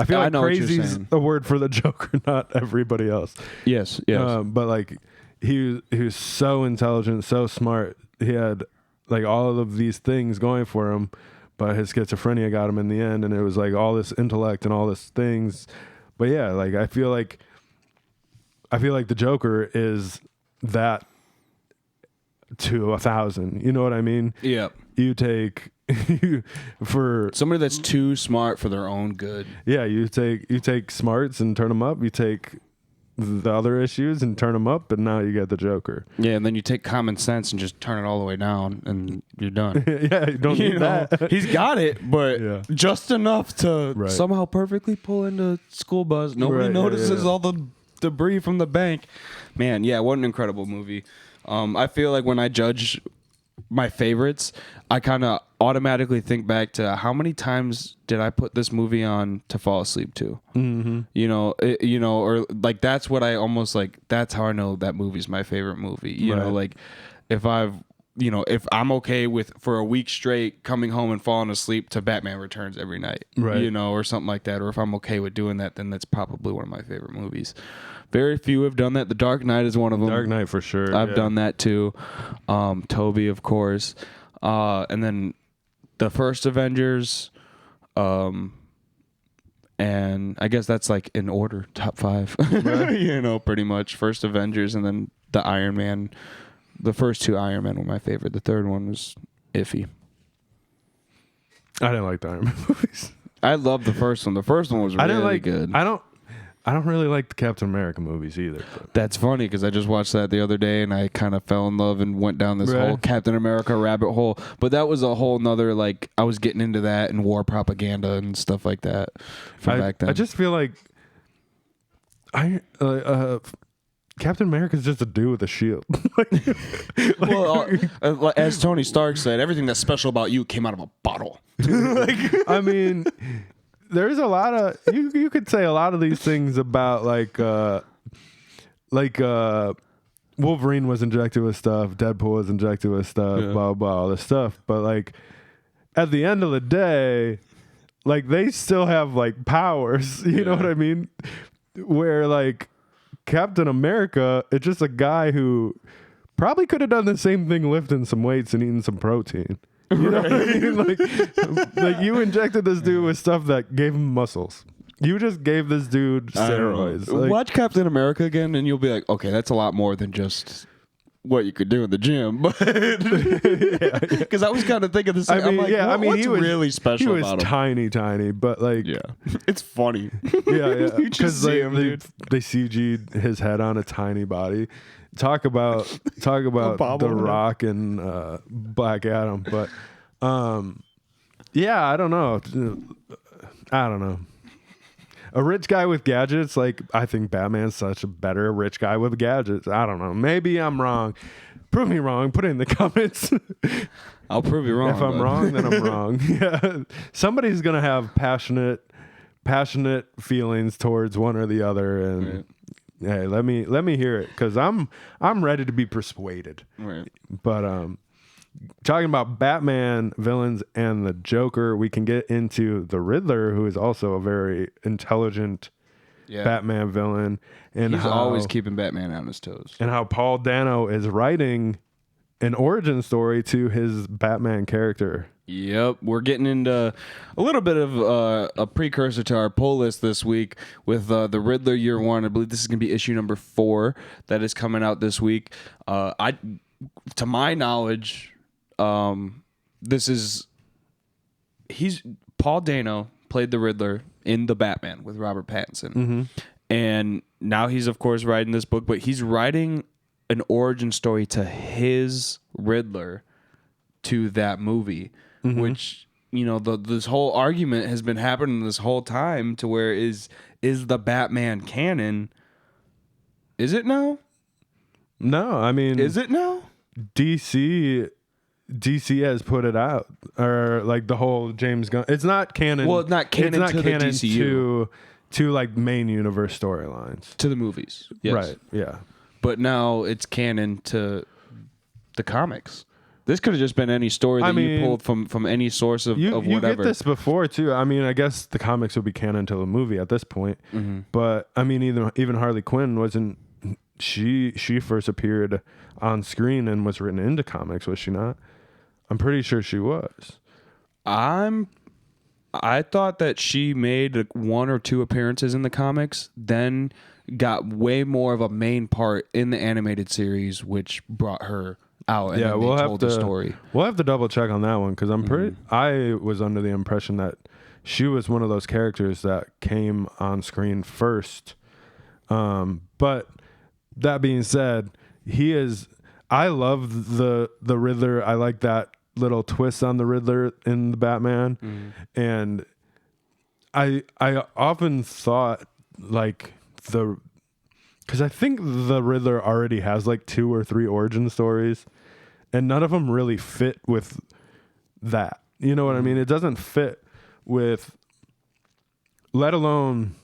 [SPEAKER 1] feel like crazy is a word for the Joker, not everybody else.
[SPEAKER 2] Yes.
[SPEAKER 1] But like he was so intelligent, so smart. He had like all of these things going for him, but his schizophrenia got him in the end. And it was like all this intellect and all this things. But yeah, like I feel like the Joker is that to 1,000. You know what I mean?
[SPEAKER 2] Yeah.
[SPEAKER 1] You take for
[SPEAKER 2] somebody that's too smart for their own good.
[SPEAKER 1] Yeah, you take smarts and turn them up. You take the other issues and turn them up, and now you get the Joker.
[SPEAKER 2] Yeah, and then you take common sense and just turn it all the way down, and you're done.
[SPEAKER 1] Yeah, you don't need that.
[SPEAKER 2] He's got it, but just enough to somehow perfectly pull into school bus. Nobody notices all the debris from the bank. Man, yeah, what an incredible movie. I feel like when I judge my favorites, I kind of automatically think back to how many times did I put this movie on to fall asleep to? Mm-hmm. Or like that's what I almost like. That's how I know that movie's my favorite movie. You know, like if I'm okay with for a week straight coming home and falling asleep to Batman Returns every night, or something like that, or if I'm okay with doing that, then that's probably one of my favorite movies. Very few have done that. The Dark Knight is one of them.
[SPEAKER 1] Dark Knight for sure.
[SPEAKER 2] I've done that too. Toby, of course. And then the first Avengers. And I guess that's like in order, top 5. Pretty much. First Avengers and then the Iron Man. The first 2 Iron Man were my favorite. The third one was iffy.
[SPEAKER 1] I didn't like the Iron Man movies.
[SPEAKER 2] I loved the first one. The first one was really good.
[SPEAKER 1] I don't really like the Captain America movies either. But.
[SPEAKER 2] That's funny because I just watched that the other day and I kind of fell in love and went down this whole Captain America rabbit hole. But that was a whole nother, like, I was getting into that and war propaganda and stuff like that from back then.
[SPEAKER 1] I just feel like Captain America's just a dude with a shield.
[SPEAKER 2] Well, as Tony Stark said, everything that's special about you came out of a bottle.
[SPEAKER 1] I mean, there's a lot of you could say a lot of these things about Wolverine was injected with stuff, Deadpool was injected with stuff, blah blah, all this stuff. But like at the end of the day, like they still have like powers. You know what I mean? Where like Captain America, it's just a guy who probably could have done the same thing, lifting some weights and eating some protein. You know what I mean? Like you injected this dude with stuff that gave him muscles. You just gave this dude steroids. Like,
[SPEAKER 2] watch Captain America again, and you'll be like, okay, that's a lot more than just what you could do in the gym. Because I was kind of thinking the same. What's really special about him?
[SPEAKER 1] He was tiny, but like,
[SPEAKER 2] it's funny.
[SPEAKER 1] Because they CG'd his head on a tiny body. Talk about The Rock and Black Adam, but I don't know. A rich guy with gadgets, like I think Batman's such a better rich guy with gadgets. I don't know. Maybe I'm wrong. Prove me wrong. Put it in the comments.
[SPEAKER 2] I'll prove you wrong.
[SPEAKER 1] If I'm wrong, then I'm wrong. Yeah, somebody's gonna have passionate feelings towards one or the other, and. Hey, let me hear it because I'm ready to be persuaded.
[SPEAKER 2] Right.
[SPEAKER 1] But talking about Batman villains and the Joker, we can get into the Riddler, who is also a very intelligent Batman villain, and
[SPEAKER 2] he's always keeping Batman on his toes.
[SPEAKER 1] And how Paul Dano is writing an origin story to his Batman character.
[SPEAKER 2] Yep, we're getting into a little bit of a precursor to our poll list this week with the Riddler Year 1. I believe this is going to be issue number 4 that is coming out this week. To my knowledge, he's Paul Dano played the Riddler in The Batman with Robert Pattinson, and now he's of course writing this book, but he's writing an origin story to his Riddler to that movie. Which, you know, this whole argument has been happening this whole time to where is the Batman canon? Is it now?
[SPEAKER 1] No, I mean...
[SPEAKER 2] Is it now?
[SPEAKER 1] DC has put it out. Or, like, the whole James Gunn... It's not canon...
[SPEAKER 2] Well, it's not canon to the DCU.
[SPEAKER 1] To, like, main universe storylines.
[SPEAKER 2] To the movies. Yes.
[SPEAKER 1] Right, yeah.
[SPEAKER 2] But now it's canon to the comics. This could have just been any story that you pulled from any source of whatever. You get
[SPEAKER 1] this before, too. I mean, I guess the comics would be canon to the movie at this point. But, I mean, even Harley Quinn wasn't... She first appeared on screen and was written into comics, was she not? I'm pretty sure she was.
[SPEAKER 2] I thought that she made 1 or 2 appearances in the comics, then got way more of a main part in the animated series, which brought her... out and we'll told the story.
[SPEAKER 1] We'll have to double check on that one because I'm pretty. I was under the impression that she was one of those characters that came on screen first. But that being said, he is. I love the Riddler. I like that little twist on the Riddler in the Batman, and I often thought like because I think the Riddler already has like 2 or 3 origin stories, and none of them really fit with that. You know what I mean? It doesn't fit with, let alone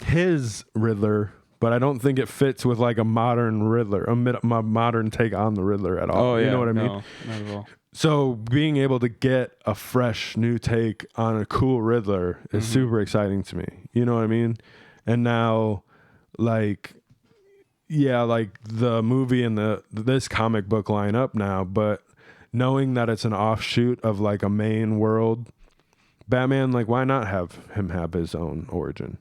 [SPEAKER 1] his Riddler, but I don't think it fits with like a modern Riddler, a modern take on the Riddler at all. You know what I mean?
[SPEAKER 2] No, not at all.
[SPEAKER 1] So being able to get a fresh new take on a cool Riddler is super exciting to me. You know what I mean? And now... like the movie and this comic book line up now, but knowing that it's an offshoot of like a main world Batman, like why not have him have his own origin?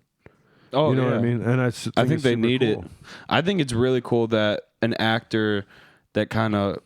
[SPEAKER 1] You know what I mean? And I think
[SPEAKER 2] they need
[SPEAKER 1] cool.
[SPEAKER 2] it. I think it's really cool that an actor that kind of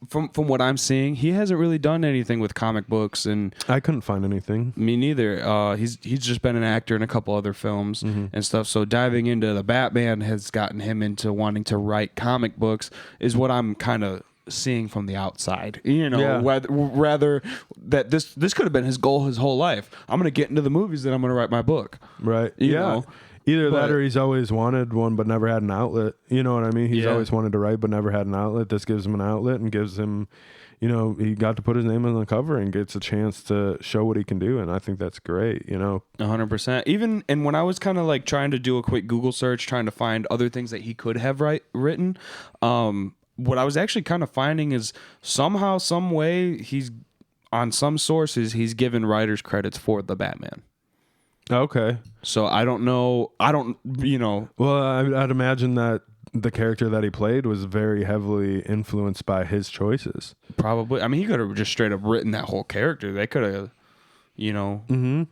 [SPEAKER 2] from what I'm seeing, he hasn't really done anything with comic books, and
[SPEAKER 1] I couldn't find anything.
[SPEAKER 2] Me neither. He's just been an actor in a couple other films and stuff. So diving into the Batman has gotten him into wanting to write comic books, is what I'm kind of seeing from the outside. Rather that this could have been his goal his whole life. I'm going to get into the movies, then I'm going to write my book.
[SPEAKER 1] Right.
[SPEAKER 2] You know?
[SPEAKER 1] Either that or he's always wanted one but never had an outlet. You know what I mean? He's always wanted to write but never had an outlet. This gives him an outlet and gives him, he got to put his name on the cover and gets a chance to show what he can do. And I think that's great,
[SPEAKER 2] 100%. And when I was kind of like trying to do a quick Google search, trying to find other things that he could have written, what I was actually kind of finding is somehow, some way, he's on some sources, he's given writers credits for the Batman.
[SPEAKER 1] Okay.
[SPEAKER 2] So I don't know.
[SPEAKER 1] Well, I'd imagine that the character that he played was very heavily influenced by his choices.
[SPEAKER 2] Probably. I mean, he could have just straight up written that whole character. They could have,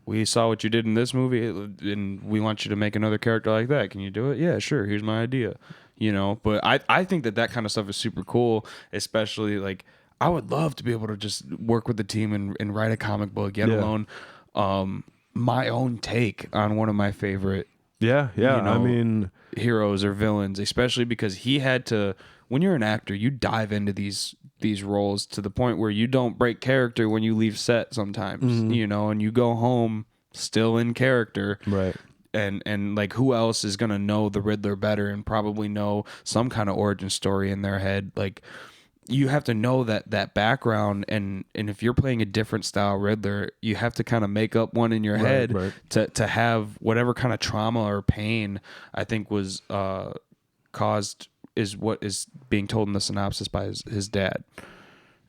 [SPEAKER 2] we saw what you did in this movie, and we want you to make another character like that. Can you do it? Yeah, sure. Here's my idea. But I think that kind of stuff is super cool, especially like I would love to be able to just work with the team and write a comic book, alone my own take on one of my favorite heroes or villains, especially because he had to, when you're an actor, you dive into these roles to the point where you don't break character when you leave set sometimes, and you go home still in character.
[SPEAKER 1] Right.
[SPEAKER 2] And like, who else is going to know the Riddler better and probably know some kind of origin story in their head? Like, you have to know that background, and if you're playing a different style Riddler, you have to kind of make up one in your head to have whatever kind of trauma or pain I think was caused, is what is being told in the synopsis by his dad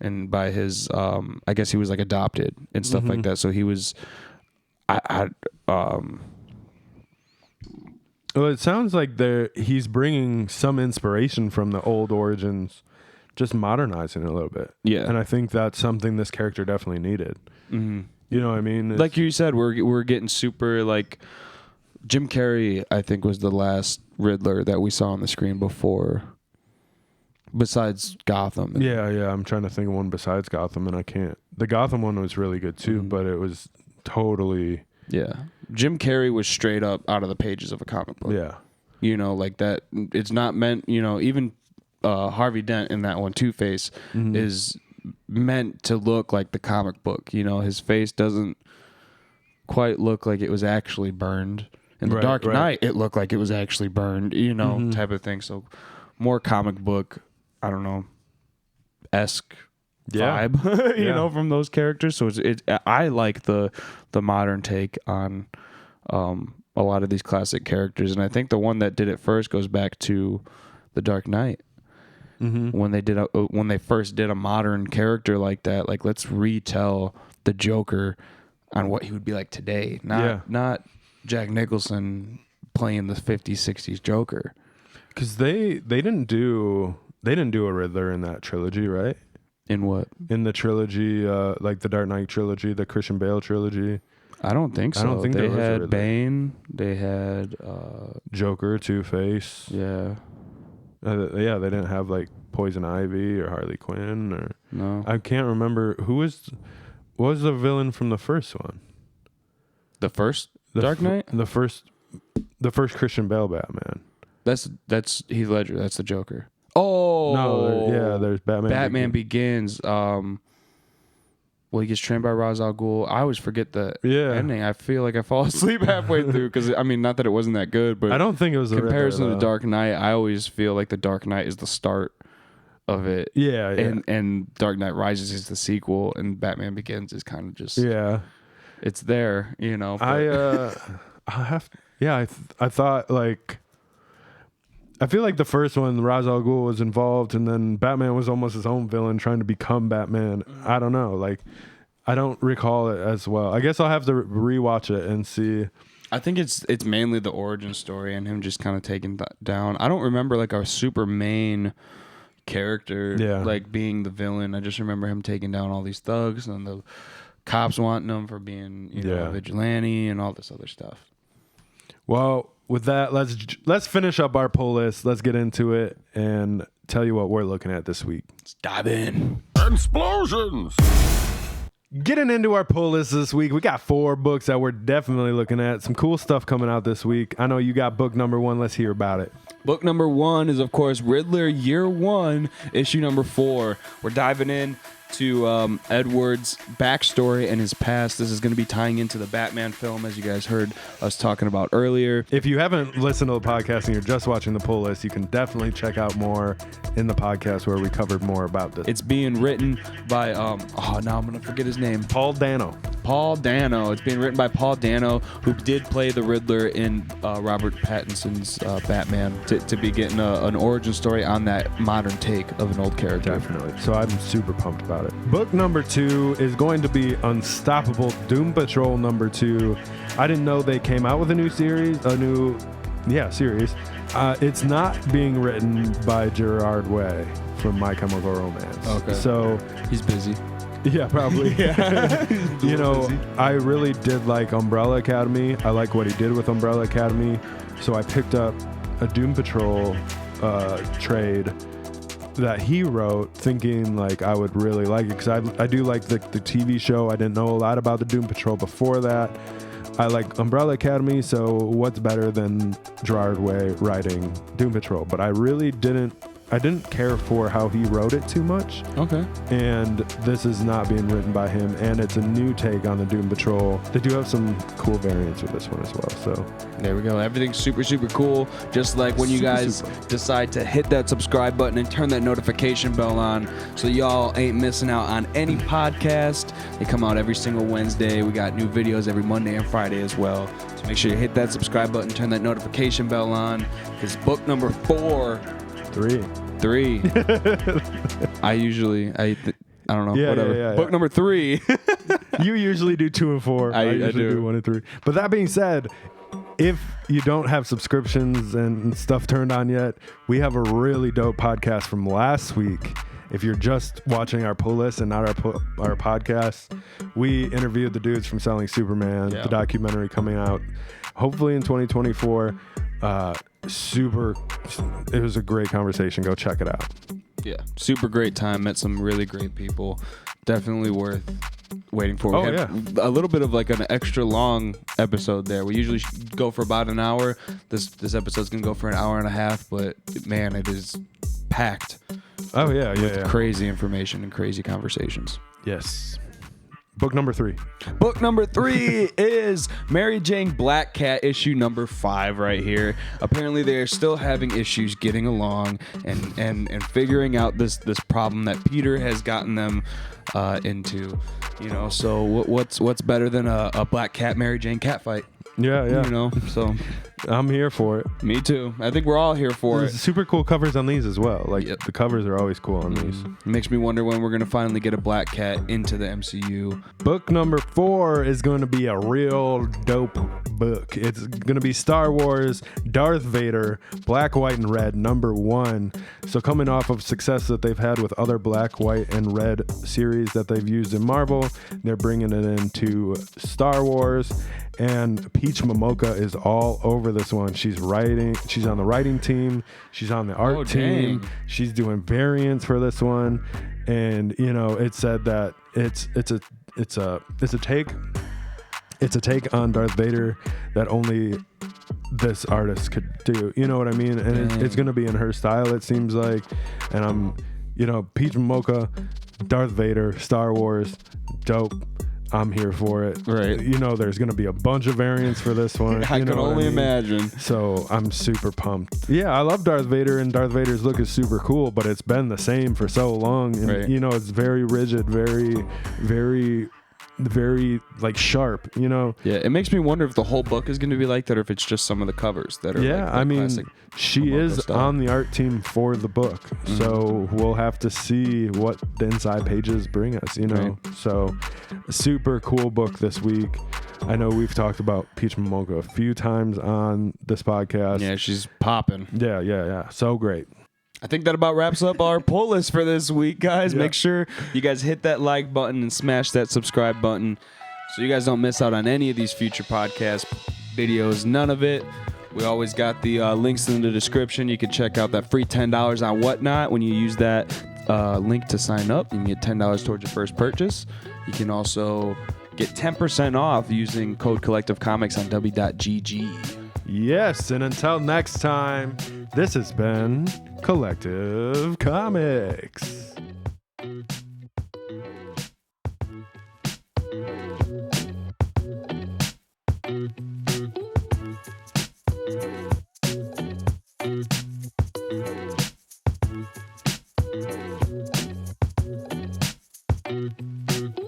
[SPEAKER 2] and by his I guess he was like adopted and stuff like that. So he was well,
[SPEAKER 1] it sounds like he's bringing some inspiration from the old origins, just modernizing it a little bit.
[SPEAKER 2] Yeah.
[SPEAKER 1] And I think that's something this character definitely needed. Mm-hmm. You know what I mean?
[SPEAKER 2] Like you said, we're getting super, like, Jim Carrey, I think, was the last Riddler that we saw on the screen besides Gotham.
[SPEAKER 1] Yeah. I'm trying to think of one besides Gotham, and I can't. The Gotham one was really good, too, but it was totally...
[SPEAKER 2] Yeah. Jim Carrey was straight up out of the pages of a comic book.
[SPEAKER 1] Yeah.
[SPEAKER 2] Like that. It's not meant, even... Harvey Dent in that one, Two-Face, is meant to look like the comic book. His face doesn't quite look like it was actually burned. In The Dark Knight, it looked like it was actually burned, type of thing. So more comic book, I don't know, esque vibe, from those characters. So I like the modern take on a lot of these classic characters, and I think the one that did it first goes back to The Dark Knight. When they first did a modern character like that, like, let's retell the Joker on what he would be like today, not Jack Nicholson playing the 50s 60s Joker.
[SPEAKER 1] Because they didn't do a Riddler in that trilogy, right?
[SPEAKER 2] In what?
[SPEAKER 1] In the trilogy, like the Dark Knight trilogy, the Christian Bale trilogy.
[SPEAKER 2] I don't think so.
[SPEAKER 1] I don't think
[SPEAKER 2] they
[SPEAKER 1] there was a
[SPEAKER 2] had
[SPEAKER 1] Riddler.
[SPEAKER 2] Bane. They had
[SPEAKER 1] Joker, Two-Face.
[SPEAKER 2] Yeah.
[SPEAKER 1] They didn't have like Poison Ivy or Harley Quinn or
[SPEAKER 2] no.
[SPEAKER 1] I can't remember what was the villain from the first one.
[SPEAKER 2] The first Dark Knight?
[SPEAKER 1] The first Christian Bale Batman.
[SPEAKER 2] That's Heath Ledger. That's the Joker. Oh
[SPEAKER 1] no, there's Batman.
[SPEAKER 2] Batman Begins. Well, he gets trained by Ra's al Ghul. I always forget the ending. I feel like I fall asleep halfway through because, I mean, not that it wasn't that good, but
[SPEAKER 1] I don't think it was
[SPEAKER 2] comparison to The Dark Knight. I always feel like The Dark Knight is the start of it.
[SPEAKER 1] Yeah.
[SPEAKER 2] And Dark Knight Rises is the sequel, and Batman Begins is kind of just it's there, But.
[SPEAKER 1] I thought like. I feel like the first one, Ra's al Ghul was involved, and then Batman was almost his own villain trying to become Batman. I don't know. Like, I don't recall it as well. I guess I'll have to rewatch it and see.
[SPEAKER 2] I think it's mainly the origin story and him just kind of taking down. I don't remember like a super main character like being the villain. I just remember him taking down all these thugs and the cops wanting him for being a vigilante and all this other stuff.
[SPEAKER 1] Well, with that, let's finish up our pull list. Let's get into it and tell you what we're looking at this week.
[SPEAKER 2] Let's dive in.
[SPEAKER 3] Explosions!
[SPEAKER 1] Getting into our pull list this week, we got 4 books that we're definitely looking at. Some cool stuff coming out this week. I know you got book number 1. Let's hear about it.
[SPEAKER 2] Book number 1 is, of course, Riddler Year 1, issue number 4. We're diving in to Edward's backstory and his past. This is going to be tying into the Batman film, as you guys heard us talking about earlier.
[SPEAKER 1] If you haven't listened to the podcast and you're just watching the pull list, you can definitely check out more in the podcast where we covered more about this.
[SPEAKER 2] It's being written by, now I'm going to forget his name.
[SPEAKER 1] Paul Dano.
[SPEAKER 2] Paul Dano. It's being written by Paul Dano, who did play the Riddler in Robert Pattinson's Batman, to be getting an origin story on that modern take of an old character.
[SPEAKER 1] Definitely. So I'm super pumped about it. Book number 2 is going to be Unstoppable Doom Patrol number 2. I didn't know they came out with a new series. Series. It's not being written by Gerard Way from My Chemical Romance.
[SPEAKER 2] Okay.
[SPEAKER 1] So
[SPEAKER 2] he's busy.
[SPEAKER 1] Yeah, probably.
[SPEAKER 2] Yeah.
[SPEAKER 1] You know, I really did like Umbrella Academy. I like what he did with Umbrella Academy. So I picked up a Doom Patrol trade that he wrote, thinking like I would really like it, because I do like the TV show. I didn't know a lot about the Doom Patrol before that. I like Umbrella Academy, so what's better than Gerard Way writing Doom Patrol? But I really didn't care for how he wrote it too much.
[SPEAKER 2] Okay.
[SPEAKER 1] And this is not being written by him, and it's a new take on the Doom Patrol. They do have some cool variants with this one as well. So
[SPEAKER 2] there we go. Everything's super, super cool. Just like when you guys decide to hit that subscribe button and turn that notification bell on, so y'all ain't missing out on any podcast. They come out every single Wednesday. We got new videos every Monday and Friday as well. So make sure you hit that subscribe button, turn that notification bell on, because book number 3. I don't know.
[SPEAKER 1] Yeah,
[SPEAKER 2] whatever.
[SPEAKER 1] yeah.
[SPEAKER 2] Book number 3.
[SPEAKER 1] You usually do 2 and 4. I usually do 1 and 3. But that being said, if you don't have subscriptions and stuff turned on yet, we have a really dope podcast from last week. If you're just watching our pull list and not our podcast, we interviewed the dudes from Selling Superman, the documentary coming out hopefully in 2024. It was a great conversation. Go check it out.
[SPEAKER 2] Yeah, super great time. Met some really great people. Definitely worth waiting for. We had a little bit of like an extra long episode there. We usually go for about an hour. This episode's gonna go for an hour and a half, but man, it is packed.
[SPEAKER 1] Oh yeah.
[SPEAKER 2] Crazy information and crazy conversations.
[SPEAKER 1] Yes. Book number 3.
[SPEAKER 2] Book number 3 is Mary Jane Black Cat, issue number 5 right here. Apparently they are still having issues getting along and figuring out this problem that Peter has gotten them into. You know, so what's better than a Black Cat Mary Jane cat fight?
[SPEAKER 1] Yeah.
[SPEAKER 2] You know, so
[SPEAKER 1] I'm here for it.
[SPEAKER 2] Me too. I think we're all here for
[SPEAKER 1] There's
[SPEAKER 2] it.
[SPEAKER 1] Super cool covers on these as well. Like the covers are always cool on these.
[SPEAKER 2] It makes me wonder when we're going to finally get a Black Cat into the MCU.
[SPEAKER 1] Book number 4 is going to be a real dope book. It's going to be Star Wars Darth Vader Black, White, and Red number 1. So coming off of success that they've had with other Black, White, and Red series that they've used in Marvel, they're bringing it into Star Wars. And Peach Momoko is all over this one. She's writing. She's on the writing team. She's on the art team.
[SPEAKER 2] Dang.
[SPEAKER 1] She's doing variants for this one. And you know, it said that it's a take on Darth Vader that only this artist could do. You know what I mean? And it's going to be in her style, it seems like. And Peach Momoko, Darth Vader, Star Wars, dope. I'm here for it.
[SPEAKER 2] Right.
[SPEAKER 1] You know, there's going to be a bunch of variants for this one.
[SPEAKER 2] I can only imagine.
[SPEAKER 1] So I'm super pumped. Yeah, I love Darth Vader, and Darth Vader's look is super cool, but it's been the same for so long. And, you know, it's very rigid, very, very, very like sharp, you know?
[SPEAKER 2] Yeah, it makes me wonder if the whole book is going to be like that or if it's just some of the covers that are
[SPEAKER 1] I mean, she is
[SPEAKER 2] style.
[SPEAKER 1] on the art team for the book. So we'll have to see what the inside pages bring us, you know?
[SPEAKER 2] Right.
[SPEAKER 1] So a super cool book this week. I know we've talked about Peach Momoko a few times on this podcast.
[SPEAKER 2] Yeah, she's popping.
[SPEAKER 1] Yeah. So great.
[SPEAKER 2] I think that about wraps up our pull list for this week, guys. Make sure you guys hit that like button and smash that subscribe button so you guys don't miss out on any of these future podcast videos. None of it. We always got the links in the description. You can check out that free $10 on Whatnot. When you use that link to sign up, you can get $10 towards your first purchase. You can also get 10% off using code Collective Comics on Dubby.gg.
[SPEAKER 1] Yes, and until next time, this has been Collective Comics.